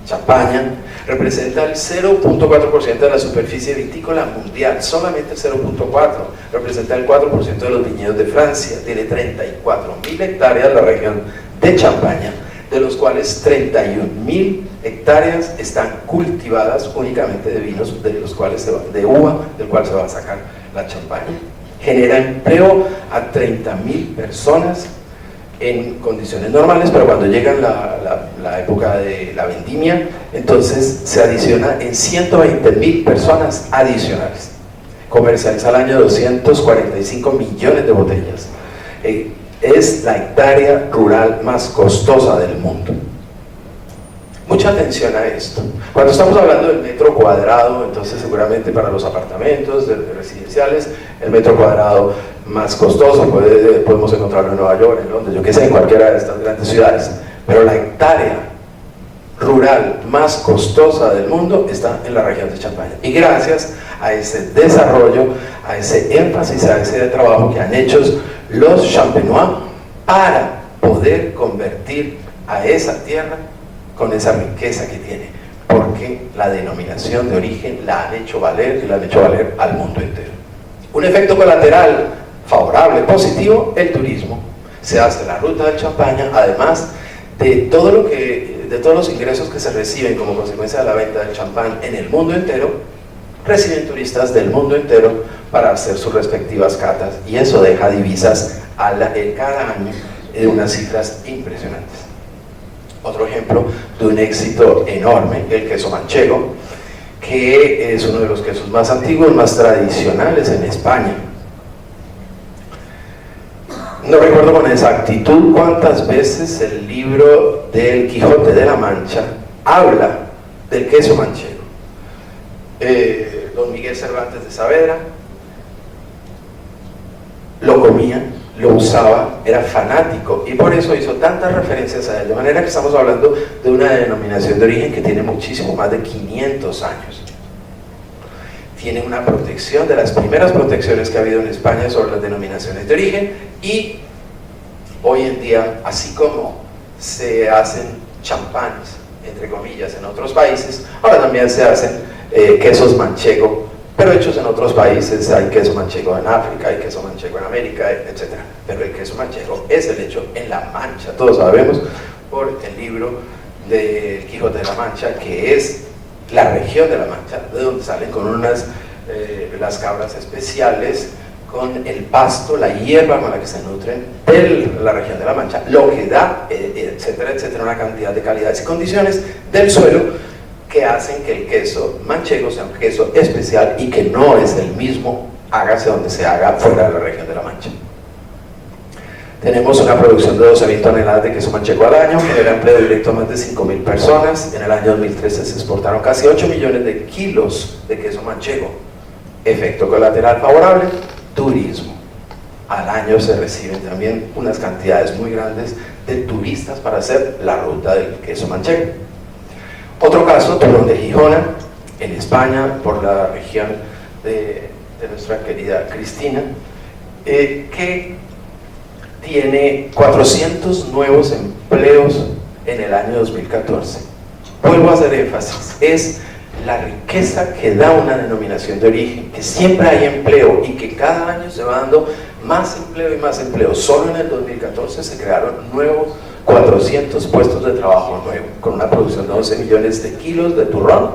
Champaña representa el 0.4% de la superficie vitícola mundial, solamente el 0.4%, representa el 4% de los viñedos de Francia, tiene 34.000 hectáreas la región de Champaña, de los cuales 31.000 hectáreas están cultivadas únicamente de vinos, de uva, del cual se va a sacar la champaña. Genera empleo a 30.000 personas en condiciones normales, pero cuando llega la época de la vendimia, entonces se adiciona en 120.000 personas adicionales. Comercializa al año 245 millones de botellas. Es la hectárea rural más costosa del mundo. Mucha atención a esto. Cuando estamos hablando del metro cuadrado, entonces seguramente para los apartamentos residenciales, el metro cuadrado más costoso podemos encontrarlo en Nueva York, en Londres, yo qué sé, en cualquiera de estas grandes ciudades. Pero la hectárea rural más costosa del mundo está en la región de Champaña. Y gracias a ese desarrollo, a ese énfasis, a ese trabajo que han hecho los champenois para poder convertir a esa tierra con esa riqueza que tiene, porque la denominación de origen la han hecho valer y la han hecho valer al mundo entero. Un efecto colateral favorable, positivo, el turismo. Se hace la ruta del Champaña, además de todos los ingresos que se reciben como consecuencia de la venta del champán en el mundo entero, reciben turistas del mundo entero para hacer sus respectivas catas, y eso deja divisas cada año de unas cifras impresionantes. Otro ejemplo de un éxito enorme, el queso manchego, que es uno de los quesos más antiguos, más tradicionales en España. No recuerdo con exactitud cuántas veces el libro del Quijote de la Mancha habla del queso manchego. Don Miguel Cervantes de Saavedra lo comía, lo usaba, era fanático, y por eso hizo tantas referencias a él, de manera que estamos hablando de una denominación de origen que tiene muchísimo más de 500 años. Tiene una protección, de las primeras protecciones que ha habido en España sobre las denominaciones de origen, y hoy en día, así como se hacen champanes, entre comillas, en otros países, ahora también se hacen quesos manchego, pero hechos en otros países. Hay queso manchego en África, hay queso manchego en América, etc. Pero el queso manchego es el hecho en La Mancha, todos sabemos por el libro del Quijote de la Mancha, que es la región de La Mancha, de donde salen con las cabras especiales, con el pasto, la hierba con la que se nutren de la región de La Mancha, lo que da, etcétera, etcétera, una cantidad de calidades y condiciones del suelo que hacen que el queso manchego sea un queso especial y que no es el mismo, hágase donde se haga, fuera de la región de La Mancha. Tenemos una producción de 12.000 toneladas de queso manchego al año, genera empleo directo a más de 5.000 personas. En el año 2013 se exportaron casi 8 millones de kilos de queso manchego. Efecto colateral favorable, turismo. Al año se reciben también unas cantidades muy grandes de turistas para hacer la ruta del queso manchego. Otro caso, Turrón de Gijona, en España, por la región de nuestra querida Cristina, que tiene 400 nuevos empleos en el año 2014. Vuelvo a hacer énfasis, es la riqueza que da una denominación de origen, que siempre hay empleo y que cada año se va dando más empleo y más empleo. Solo en el 2014 se crearon nuevos 400 puestos de trabajo nuevos, con una producción de 11 millones de kilos de turrón.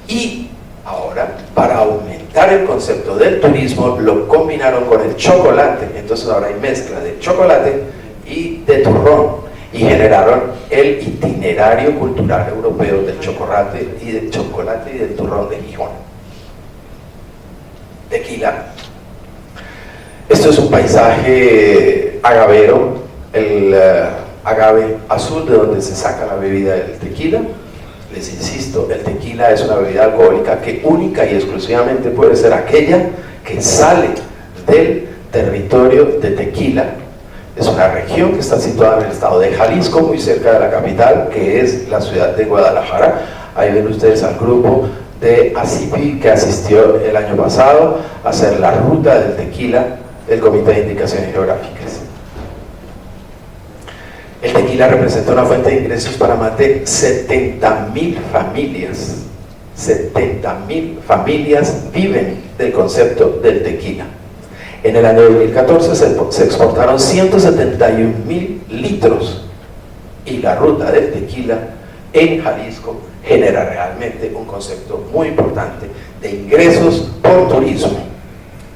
Y ahora, para aumentar el concepto del turismo, lo combinaron con el chocolate. Entonces ahora hay mezcla de chocolate y de turrón, y generaron el itinerario cultural europeo del chocolate y del turrón de Gijón. Tequila. Esto es un paisaje agavero, el agave azul, de donde se saca la bebida del tequila. Les insisto, el tequila es una bebida alcohólica que única y exclusivamente puede ser aquella que sale del territorio de Tequila. Es una región que está situada en el estado de Jalisco, muy cerca de la capital, que es la ciudad de Guadalajara. Ahí ven ustedes al grupo de ACIPI que asistió el año pasado a hacer la ruta del tequila del Comité de Indicaciones Geográficas. El tequila representa una fuente de ingresos para más de 70.000 familias. 70.000 familias viven del concepto del tequila. En el año 2014 se exportaron 171.000 litros y la ruta del tequila en Jalisco genera realmente un concepto muy importante de ingresos por turismo.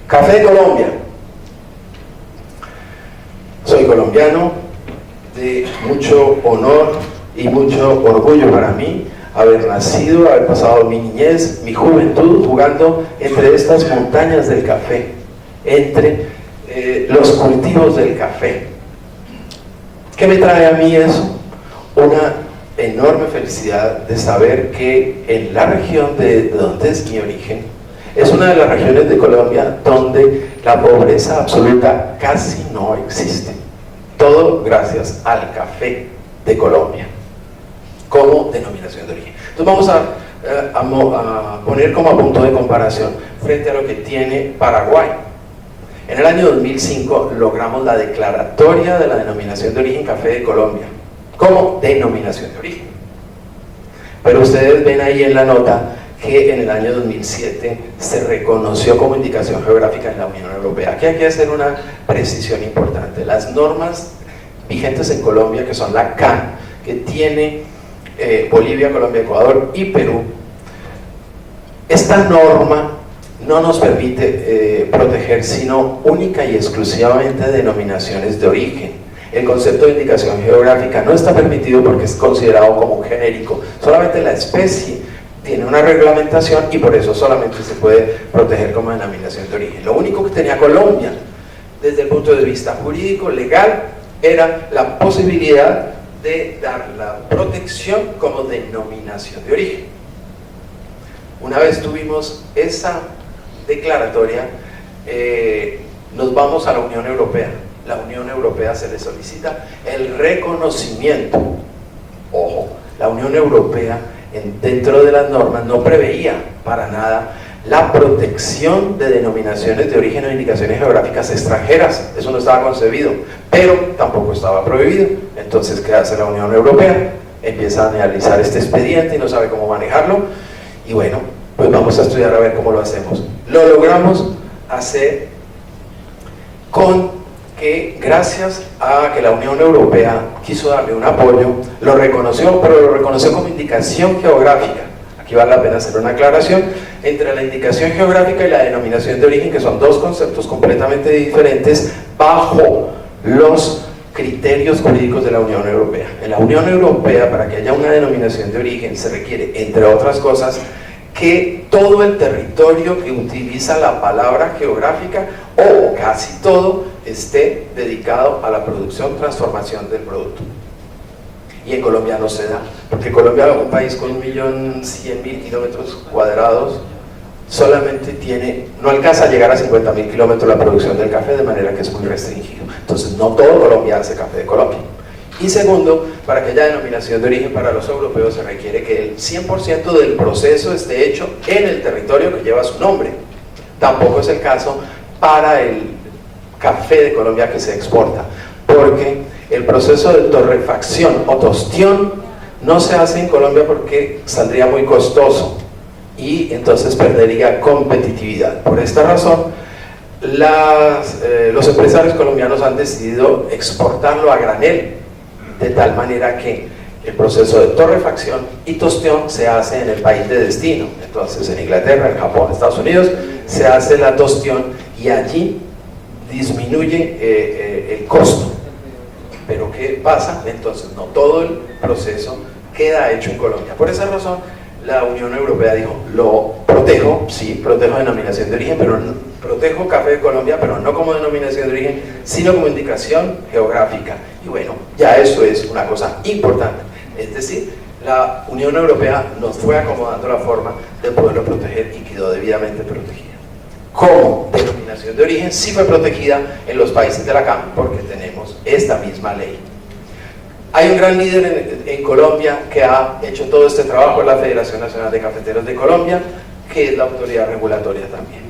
Café de Colombia. Soy colombiano, de mucho honor y mucho orgullo para mí haber nacido, haber pasado mi niñez, mi juventud jugando entre estas montañas del café, entre los cultivos del café. ¿Qué me trae a mí eso? Una enorme felicidad de saber que en la región de donde es mi origen, es una de las regiones de Colombia donde la pobreza absoluta casi no existe. Todo gracias al café de Colombia como denominación de origen. Entonces vamos a poner como a punto de comparación frente a lo que tiene Paraguay. En el año 2005 logramos la declaratoria de la denominación de origen Café de Colombia como denominación de origen. Pero ustedes ven ahí en la nota que en el año 2007 se reconoció como indicación geográfica en la Unión Europea. Aquí hay que hacer una precisión importante. Las normas vigentes en Colombia, que son la CAN, que tiene Bolivia, Colombia, Ecuador y Perú, esta norma no nos permite proteger sino única y exclusivamente denominaciones de origen. El concepto de indicación geográfica no está permitido porque es considerado como un genérico. Solamente la especie tiene una reglamentación y por eso solamente se puede proteger como denominación de origen. Lo único que tenía Colombia desde el punto de vista jurídico, legal, era la posibilidad de dar la protección como denominación de origen. Una vez tuvimos esa declaratoria, nos vamos a la Unión Europea. La Unión Europea se le solicita el reconocimiento. Ojo, la Unión Europea dentro de las normas no preveía para nada la protección de denominaciones de origen o indicaciones geográficas extranjeras. Eso no estaba concebido, pero tampoco estaba prohibido. Entonces, ¿qué hace la Unión Europea? Empieza a analizar este expediente y no sabe cómo manejarlo, y bueno, pues vamos a estudiar a ver cómo lo hacemos. Lo logramos hacer con que, gracias a que la Unión Europea quiso darle un apoyo, lo reconoció, pero lo reconoció como indicación geográfica. Aquí vale la pena hacer una aclaración entre la indicación geográfica y la denominación de origen, que son dos conceptos completamente diferentes bajo los criterios jurídicos de la Unión Europea. En la Unión Europea, para que haya una denominación de origen, se requiere, entre otras cosas, que todo el territorio que utiliza la palabra geográfica, o casi todo, esté dedicado a la producción, transformación del producto. Y en Colombia no se da, porque Colombia, un país con 1.100.000 kilómetros cuadrados, solamente no alcanza a llegar a 50.000 kilómetros la producción del café, de manera que es muy restringido. Entonces no todo Colombia hace café de Colombia. Y segundo, para que haya denominación de origen para los europeos se requiere que el 100% del proceso esté hecho en el territorio que lleva su nombre. Tampoco es el caso para el café de Colombia que se exporta, porque el proceso de torrefacción o tostión no se hace en Colombia porque saldría muy costoso y entonces perdería competitividad. Por esta razón, los empresarios colombianos han decidido exportarlo a granel, de tal manera que el proceso de torrefacción y tostión se hace en el país de destino. Entonces en Inglaterra, en Japón, en Estados Unidos se hace la tostión y allí disminuye el costo. Pero ¿qué pasa? Entonces no todo el proceso queda hecho en Colombia. Por esa razón la Unión Europea dijo, lo protejo, sí, protejo denominación de origen, pero no, protejo café de Colombia, pero no como denominación de origen, sino como indicación geográfica. Y bueno, ya eso es una cosa importante. Es decir, la Unión Europea nos fue acomodando la forma de poderlo proteger y quedó debidamente protegida. Como denominación de origen sí fue protegida en los países de la CAM porque tenemos esta misma ley. Hay un gran líder en Colombia que ha hecho todo este trabajo, la Federación Nacional de Cafeteros de Colombia, que es la autoridad regulatoria también.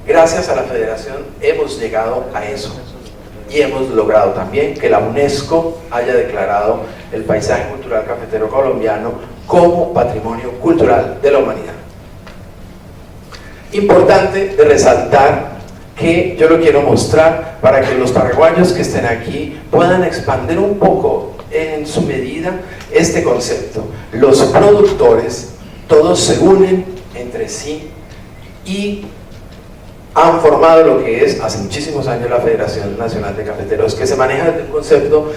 Gracias a la federación hemos llegado a eso y hemos logrado también que la UNESCO haya declarado el paisaje cultural cafetero colombiano como patrimonio cultural de la humanidad. Importante de resaltar que yo lo quiero mostrar para que los paraguayos que estén aquí puedan expandir un poco en su medida este concepto. Los productores todos se unen entre sí y han formado lo que es hace muchísimos años la Federación Nacional de Cafeteros, que se maneja desde un concepto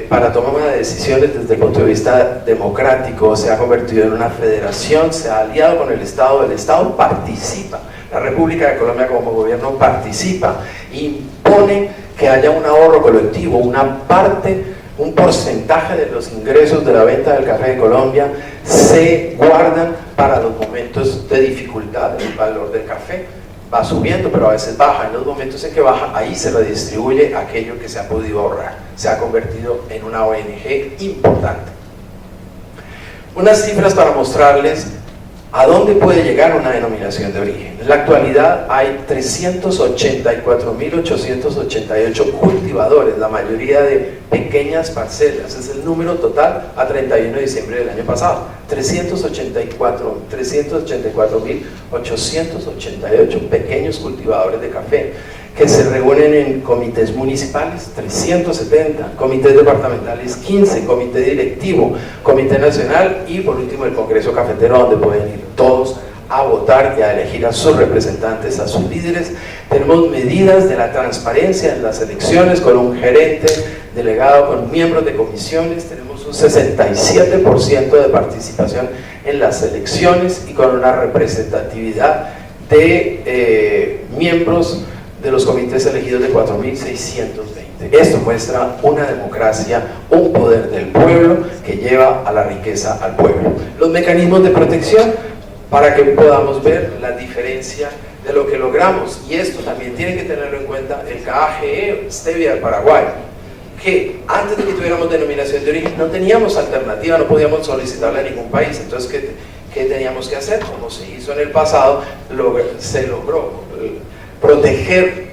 para toma de decisiones desde el punto de vista democrático. Se ha convertido en una federación, se ha aliado con el Estado participa, la República de Colombia como gobierno participa, impone que haya un ahorro colectivo, una parte, un porcentaje de los ingresos de la venta del café de Colombia se guardan para los momentos de dificultad. El valor del café va subiendo, pero a veces baja. En los momentos en que baja, ahí se redistribuye aquello que se ha podido ahorrar. Se ha convertido en una ONG importante. Unas cifras para mostrarles a dónde puede llegar una denominación de origen. En la actualidad hay 384.888 cultivadores, la mayoría de pequeñas parcelas. Es el número total a 31 de diciembre del año pasado. 384.888 pequeños cultivadores de café que se reúnen en comités municipales, 370, comités departamentales, 15, comité directivo, comité nacional y por último el Congreso Cafetero, donde pueden ir todos a votar y a elegir a sus representantes, a sus líderes. Tenemos medidas de la transparencia en las elecciones con un gerente delegado, con miembros de comisiones. Tenemos un 67% de participación en las elecciones y con una representatividad de miembros de los comités elegidos de 4.620. Esto muestra una democracia, un poder del pueblo que lleva a la riqueza al pueblo. Los mecanismos de protección para que podamos ver la diferencia de lo que logramos, y esto también tiene que tenerlo en cuenta el KAGE Stevia del Paraguay, que antes de que tuviéramos denominación de origen no teníamos alternativa, no podíamos solicitarla a ningún país. Entonces, ¿qué teníamos que hacer? Como se hizo en el pasado, se logró proteger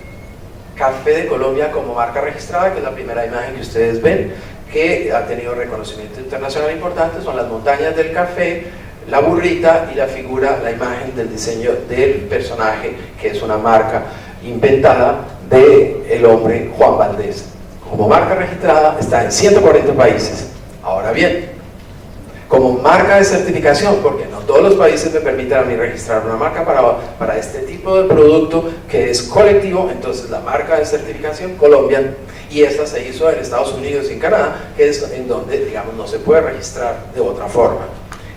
Café de Colombia como marca registrada, que es la primera imagen que ustedes ven, que ha tenido reconocimiento internacional importante. Son las montañas del café, la burrita y la figura, la imagen del diseño del personaje, que es una marca inventada del hombre Juan Valdés. Como marca registrada está en 140 países. Ahora bien, como marca de certificación, porque no todos los países me permiten a mí registrar una marca para este tipo de producto que es colectivo, entonces la marca de certificación Colombia, y esta se hizo en Estados Unidos y en Canadá, que es en donde, digamos, no se puede registrar de otra forma.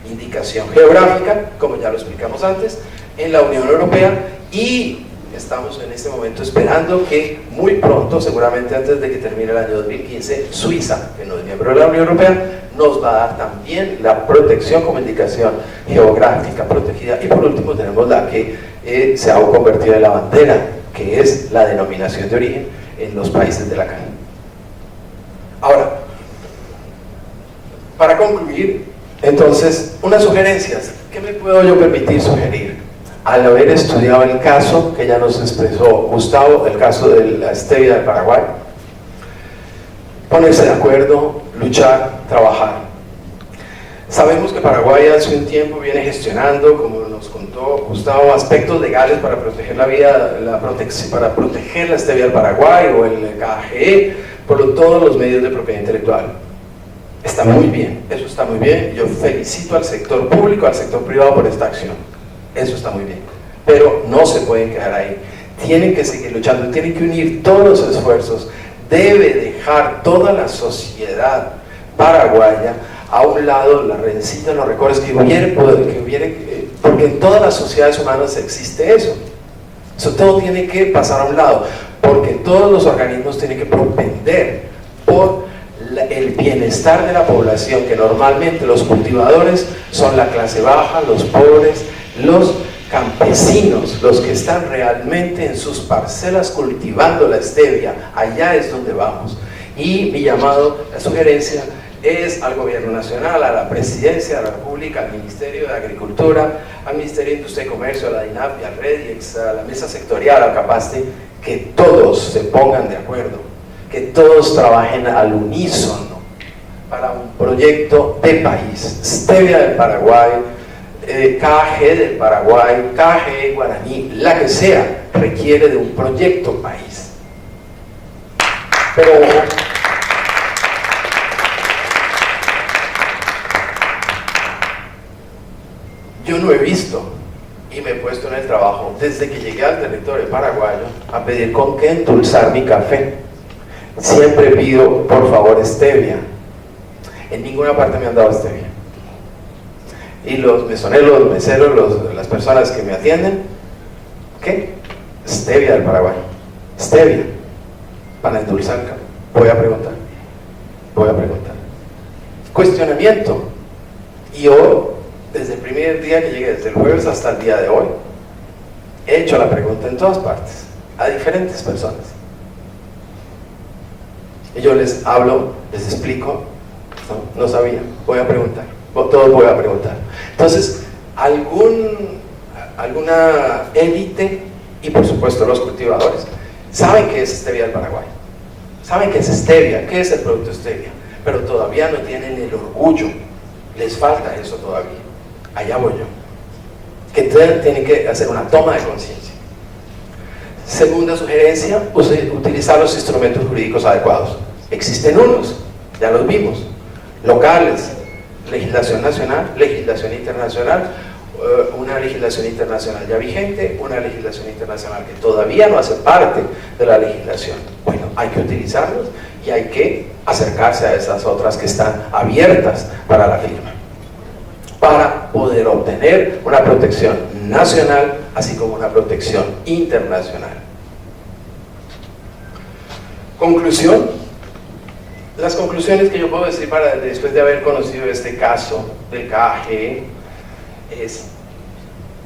Indicación geográfica, como ya lo explicamos antes, en la Unión Europea, y estamos en este momento esperando que muy pronto, seguramente antes de que termine el año 2015, Suiza, que no es miembro de la Unión Europea, nos va a dar también la protección como indicación geográfica protegida. Y por último tenemos la que se ha convertido en la bandera, que es la denominación de origen en los países de la CAN. Ahora, para concluir, entonces, unas sugerencias. ¿Qué me puedo yo permitir sugerir? Al haber estudiado el caso que ya nos expresó Gustavo, el caso de la stevia del Paraguay, ponerse de acuerdo, luchar, trabajar. Sabemos que Paraguay hace un tiempo viene gestionando, como nos contó Gustavo, aspectos legales para proteger la vida, para proteger la stevia del Paraguay o el KAGE por todos los medios de propiedad intelectual. Está muy bien, eso está muy bien. Yo felicito al sector público, al sector privado por esta acción. Eso está muy bien, pero no se pueden quedar ahí. Tienen que seguir luchando, tienen que unir todos los esfuerzos. Debe dejar toda la sociedad paraguaya a un lado la rencilla, los recortes que hubiere, porque en todas las sociedades humanas existe eso. Eso todo tiene que pasar a un lado, porque todos los organismos tienen que propender por el bienestar de la población, que normalmente los cultivadores son la clase baja, los pobres, los campesinos, los que están realmente en sus parcelas cultivando la stevia. Allá es donde vamos. Y mi llamado, la sugerencia es al Gobierno Nacional, a la Presidencia de la República, al Ministerio de Agricultura, al Ministerio de Industria y Comercio, a la DINAPI, al REDIEX, a la Mesa Sectorial, al CAPASTE, que todos se pongan de acuerdo, que todos trabajen al unísono para un proyecto de país. Stevia del Paraguay, KG del Paraguay, KG guaraní, la que sea, requiere de un proyecto país. Pero ojo, yo no he visto, y me he puesto en el trabajo desde que llegué al territorio paraguayo a pedir con qué endulzar mi café. Siempre pido, por favor, stevia. En ninguna parte me han dado stevia. Y los mesoneros, los meseros, las personas que me atienden, ¿qué? Stevia del Paraguay. Stevia. Para endulzar el café. Voy a preguntar. Cuestionamiento. Y yo, desde el primer día que llegué, desde el jueves hasta el día de hoy, he hecho la pregunta en todas partes, a diferentes personas. Y yo les hablo, les explico, no sabía, voy a preguntar, todo voy a preguntar. Entonces, alguna élite, y por supuesto los cultivadores, saben qué es stevia del Paraguay, saben qué es stevia, qué es el producto stevia, pero todavía no tienen el orgullo, les falta eso todavía. Allá voy yo, que tienen que hacer una toma de conciencia. Segunda sugerencia, utilizar los instrumentos jurídicos adecuados. Existen unos, ya los vimos, locales, legislación nacional, legislación internacional, una legislación internacional ya vigente, una legislación internacional que todavía no hace parte de la legislación. Bueno, hay que utilizarlos y hay que acercarse a esas otras que están abiertas para la firma, para poder obtener una protección nacional, así como una protección internacional. Conclusión. Las conclusiones que yo puedo decir después de haber conocido este caso del KG es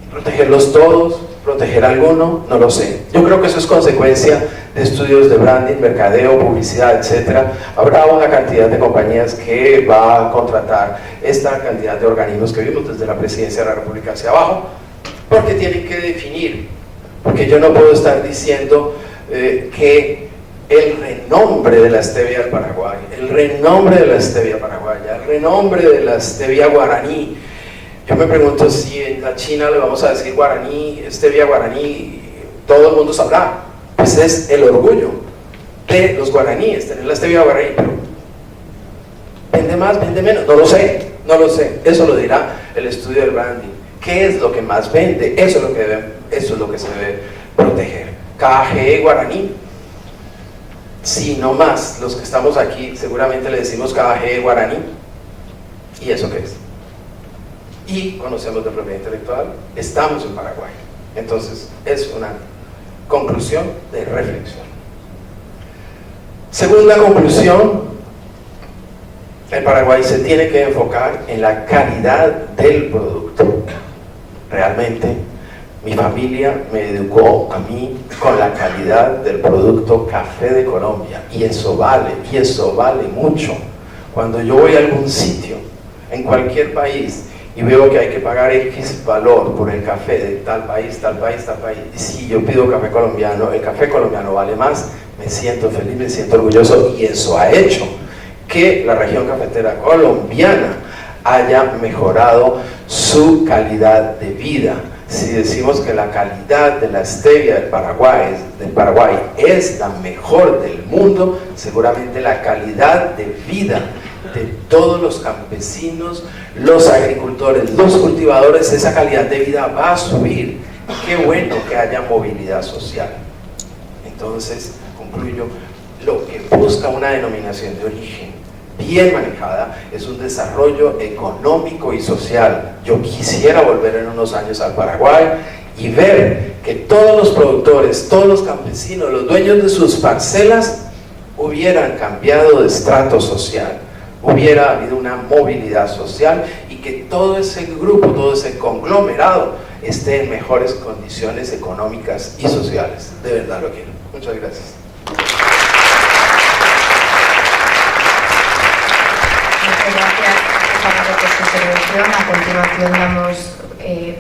protegerlos todos, proteger a alguno, no lo sé. Yo creo que eso es consecuencia de estudios de branding, mercadeo, publicidad, etcétera. Habrá una cantidad de compañías que va a contratar esta cantidad de organismos que vimos desde la Presidencia de la República hacia abajo, porque tienen que definir, porque yo no puedo estar diciendo que el renombre de la stevia del Paraguay, el renombre de la stevia paraguaya, el renombre de la stevia guaraní. Yo me pregunto si en la China le vamos a decir guaraní, stevia guaraní, todo el mundo sabrá. Pues es el orgullo de los guaraníes, tener la stevia guaraní, pero ¿vende más, vende menos? No lo sé, eso lo dirá el estudio del branding. ¿Qué es lo que más vende? Eso es lo que se debe proteger. KG guaraní. Si no más, los que estamos aquí seguramente le decimos KG guaraní. ¿Y eso qué es? Y conocemos de propiedad intelectual, estamos en Paraguay. Entonces es una conclusión de reflexión. Segunda conclusión, el Paraguay se tiene que enfocar en la calidad del producto. Realmente mi familia me educó a mí con la calidad del producto café de Colombia, y eso vale mucho. Cuando yo voy a algún sitio, en cualquier país, y veo que hay que pagar X valor por el café de tal país, y si yo pido café colombiano, el café colombiano vale más, me siento feliz, me siento orgulloso, y eso ha hecho que la región cafetera colombiana haya mejorado su calidad de vida. Si decimos que la calidad de la stevia del Paraguay es la mejor del mundo, seguramente la calidad de vida de todos los campesinos, los agricultores, los cultivadores, esa calidad de vida va a subir. Qué bueno que haya movilidad social. Entonces, concluyo, lo que busca una denominación de origen bien manejada es un desarrollo económico y social. Yo quisiera volver en unos años al Paraguay y ver que todos los productores, todos los campesinos, los dueños de sus parcelas hubieran cambiado de estrato social, hubiera habido una movilidad social y que todo ese grupo, todo ese conglomerado esté en mejores condiciones económicas y sociales. De verdad lo quiero. Muchas gracias. Muchas gracias, Fernando, por su intervención. A continuación damos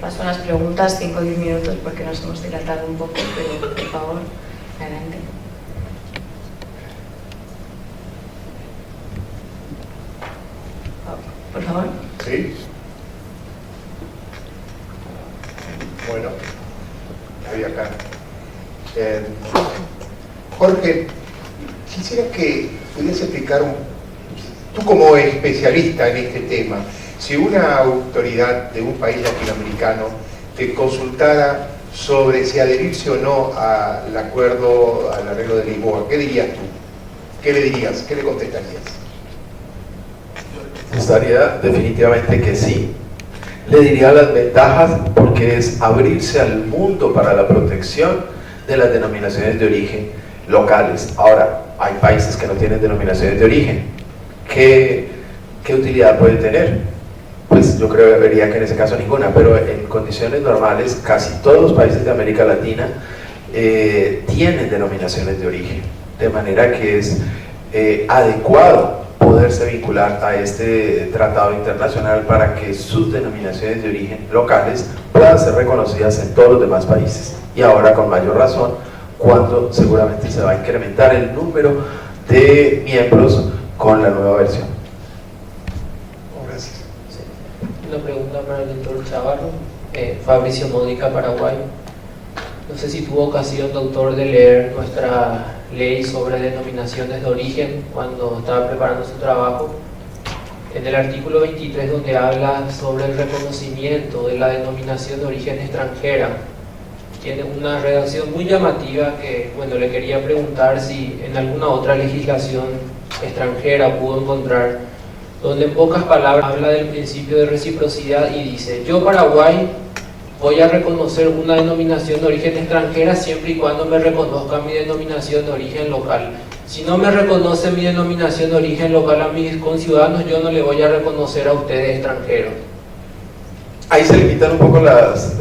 paso a las preguntas, 5 o 10 minutos porque nos hemos dilatado un poco, pero por favor, adelante. Por favor. Sí. Jorge, quisiera que pudieras explicar, tú como especialista en este tema, si una autoridad de un país latinoamericano te consultara sobre si adherirse o no al acuerdo, al arreglo de Lisboa, ¿qué dirías tú? ¿Qué le dirías? ¿Qué le contestarías? Estaría definitivamente que sí. Le diría las ventajas porque es abrirse al mundo para la protección de las denominaciones de origen locales. Ahora, hay países que no tienen denominaciones de origen. ¿Qué utilidad puede tener? Pues yo vería que en ese caso ninguna, pero en condiciones normales casi todos los países de América Latina tienen denominaciones de origen, de manera que es adecuado poderse vincular a este tratado internacional para que sus denominaciones de origen locales puedan ser reconocidas en todos los demás países, y ahora con mayor razón cuando seguramente se va a incrementar el número de miembros con la nueva versión. Gracias. Una pregunta para el doctor Chavarro. Fabricio Módica, Paraguay. No sé si tuvo ocasión, doctor, de leer nuestra ley sobre denominaciones de origen cuando estaba preparando su trabajo. En el artículo 23, donde habla sobre el reconocimiento de la denominación de origen extranjera, tiene una redacción muy llamativa que, bueno, le quería preguntar si en alguna otra legislación extranjera pudo encontrar, donde en pocas palabras habla del principio de reciprocidad y dice: yo, Paraguay, voy a reconocer una denominación de origen extranjera siempre y cuando me reconozca mi denominación de origen local. Si no me reconoce mi denominación de origen local a mis conciudadanos, yo no le voy a reconocer a ustedes extranjeros. Ahí se limitan un poco las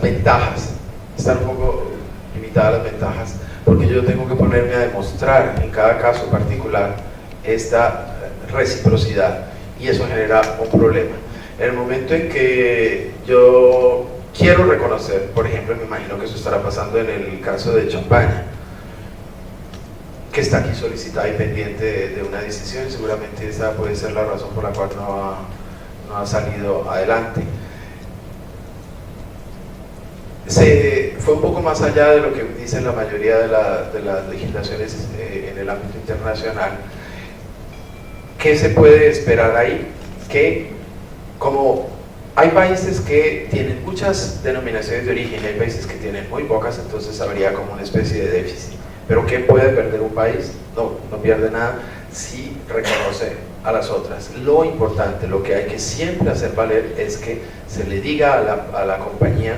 ventajas, están un poco limitadas las ventajas, porque yo tengo que ponerme a demostrar en cada caso particular esta reciprocidad, y eso genera un problema. En el momento en que yo quiero reconocer, por ejemplo, me imagino que eso estará pasando en el caso de Champaña, que está aquí solicitada y pendiente de una decisión, y seguramente esa puede ser la razón por la cual no ha salido adelante. Se fue un poco más allá de lo que dicen la mayoría de las legislaciones en el ámbito internacional. ¿Qué se puede esperar ahí? Que como hay países que tienen muchas denominaciones de origen y hay países que tienen muy pocas, entonces habría como una especie de déficit. ¿Pero qué puede perder un país? No pierde nada si reconoce a las otras. Lo importante, lo que hay que siempre hacer valer es que se le diga a la compañía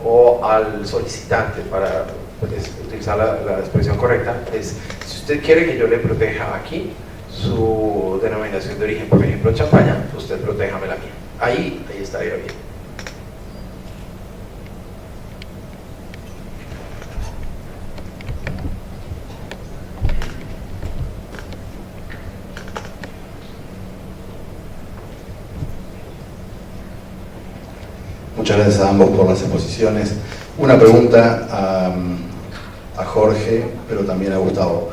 o al solicitante, para utilizar la expresión correcta, es: si usted quiere que yo le proteja aquí su denominación de origen, por ejemplo Champaña, usted protéjame la mía. Ahí estaría bien. Muchas gracias a ambos por las exposiciones. Una pregunta a Jorge, pero también a Gustavo.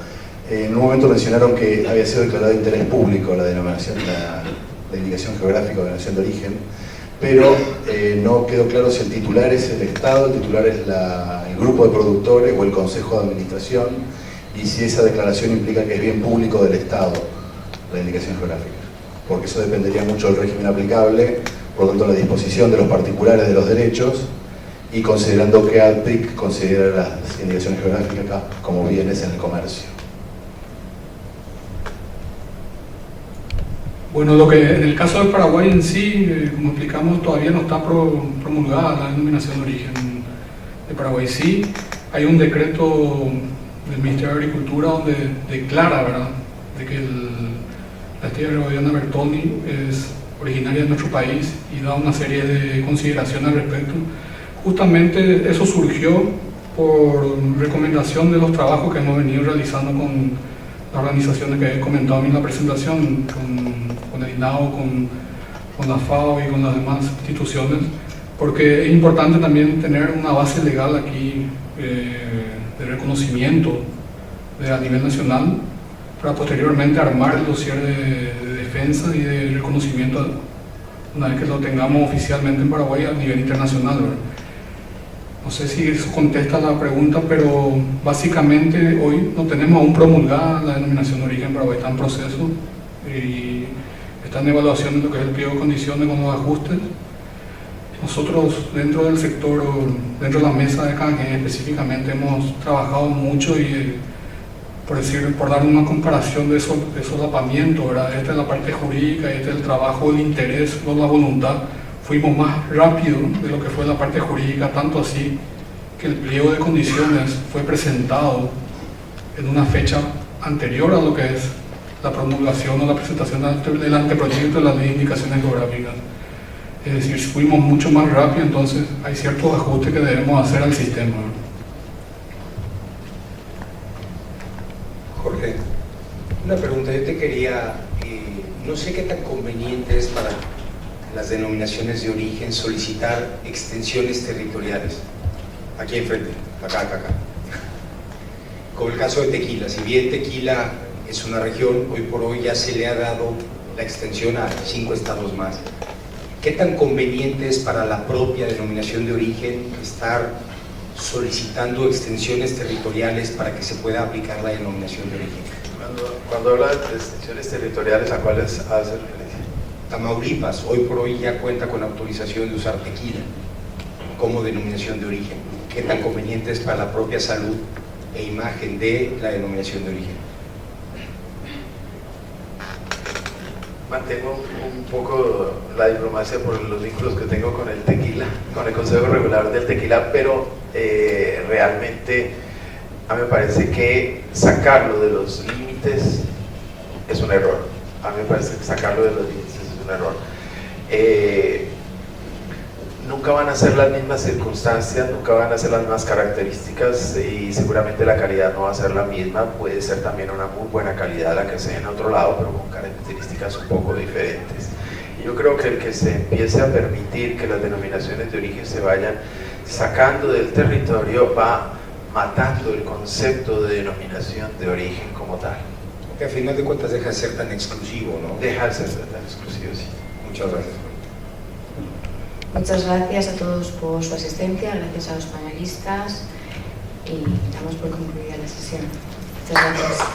En un momento mencionaron que había sido declarado de interés público la denominación, la indicación geográfica de denominación de origen, pero no quedó claro si el titular es el Estado, el titular es el grupo de productores o el Consejo de Administración, y si esa declaración implica que es bien público del Estado la indicación geográfica, porque eso dependería mucho del régimen aplicable, por lo tanto la disposición de los particulares de los derechos, y considerando que ADPIC considera las indicaciones geográficas como bienes en el comercio. Bueno, lo que en el caso del Paraguay en sí, como explicamos, todavía no está promulgada la denominación de origen de Paraguay. Sí, hay un decreto del Ministerio de Agricultura donde declara, ¿verdad?, de que la stevia rebaudiana bertoni es originaria de nuestro país y da una serie de consideraciones al respecto. Justamente eso surgió por recomendación de los trabajos que hemos venido realizando con las organizaciones que he comentado en la presentación, con el INAO, con la FAO y con las demás instituciones, porque es importante también tener una base legal aquí de reconocimiento a nivel nacional, para posteriormente armar el dossier de defensa y de reconocimiento una vez que lo tengamos oficialmente en Paraguay a nivel internacional, ¿verdad? No sé si eso contesta la pregunta, pero básicamente hoy no tenemos aún promulgada la denominación de origen Paraguay, está en proceso y está en evaluación de lo que es el pliego de condiciones con los ajustes. Nosotros dentro del sector, dentro de la mesa de KGE específicamente, hemos trabajado mucho y, por dar una comparación de esos solapamientos, ¿verdad? Esta es la parte jurídica y este es el trabajo, el interés, no la voluntad. Fuimos más rápido de lo que fue la parte jurídica, tanto así que el pliego de condiciones fue presentado en una fecha anterior a lo que es la promulgación o la presentación del anteproyecto de la ley de indicaciones geográficas. Es decir, fuimos mucho más rápido, entonces hay ciertos ajustes que debemos hacer al sistema. Jorge, una pregunta. Yo te quería, no sé qué tan conveniente es para las denominaciones de origen solicitar extensiones territoriales. Aquí enfrente, acá. Como el caso de Tequila. Si bien Tequila es una región, hoy por hoy ya se le ha dado la extensión a 5 estados más. ¿Qué tan conveniente es para la propia denominación de origen estar solicitando extensiones territoriales para que se pueda aplicar la denominación de origen? Cuando habla de extensiones territoriales, ¿a cuáles hace referencia? Tamaulipas hoy por hoy ya cuenta con autorización de usar Tequila como denominación de origen. ¿Qué tan conveniente es para la propia salud e imagen de la denominación de origen? Mantengo un poco la diplomacia por los vínculos que tengo con el Tequila, con el Consejo Regulador del Tequila, pero realmente a mí me parece que sacarlo de los límites es un error. A mí me parece que sacarlo de los límites es un error. Nunca van a ser las mismas circunstancias, nunca van a ser las mismas características y seguramente la calidad no va a ser la misma. Puede ser también una muy buena calidad la que se ve en otro lado, pero con características un poco diferentes. Y yo creo que el que se empiece a permitir que las denominaciones de origen se vayan sacando del territorio va matando el concepto de denominación de origen como tal. Que a final de cuentas deja de ser tan exclusivo, ¿no? Deja de ser tan exclusivo, sí. Muchas gracias. Muchas gracias a todos por su asistencia, gracias a los panelistas y damos por concluida la sesión. Muchas gracias.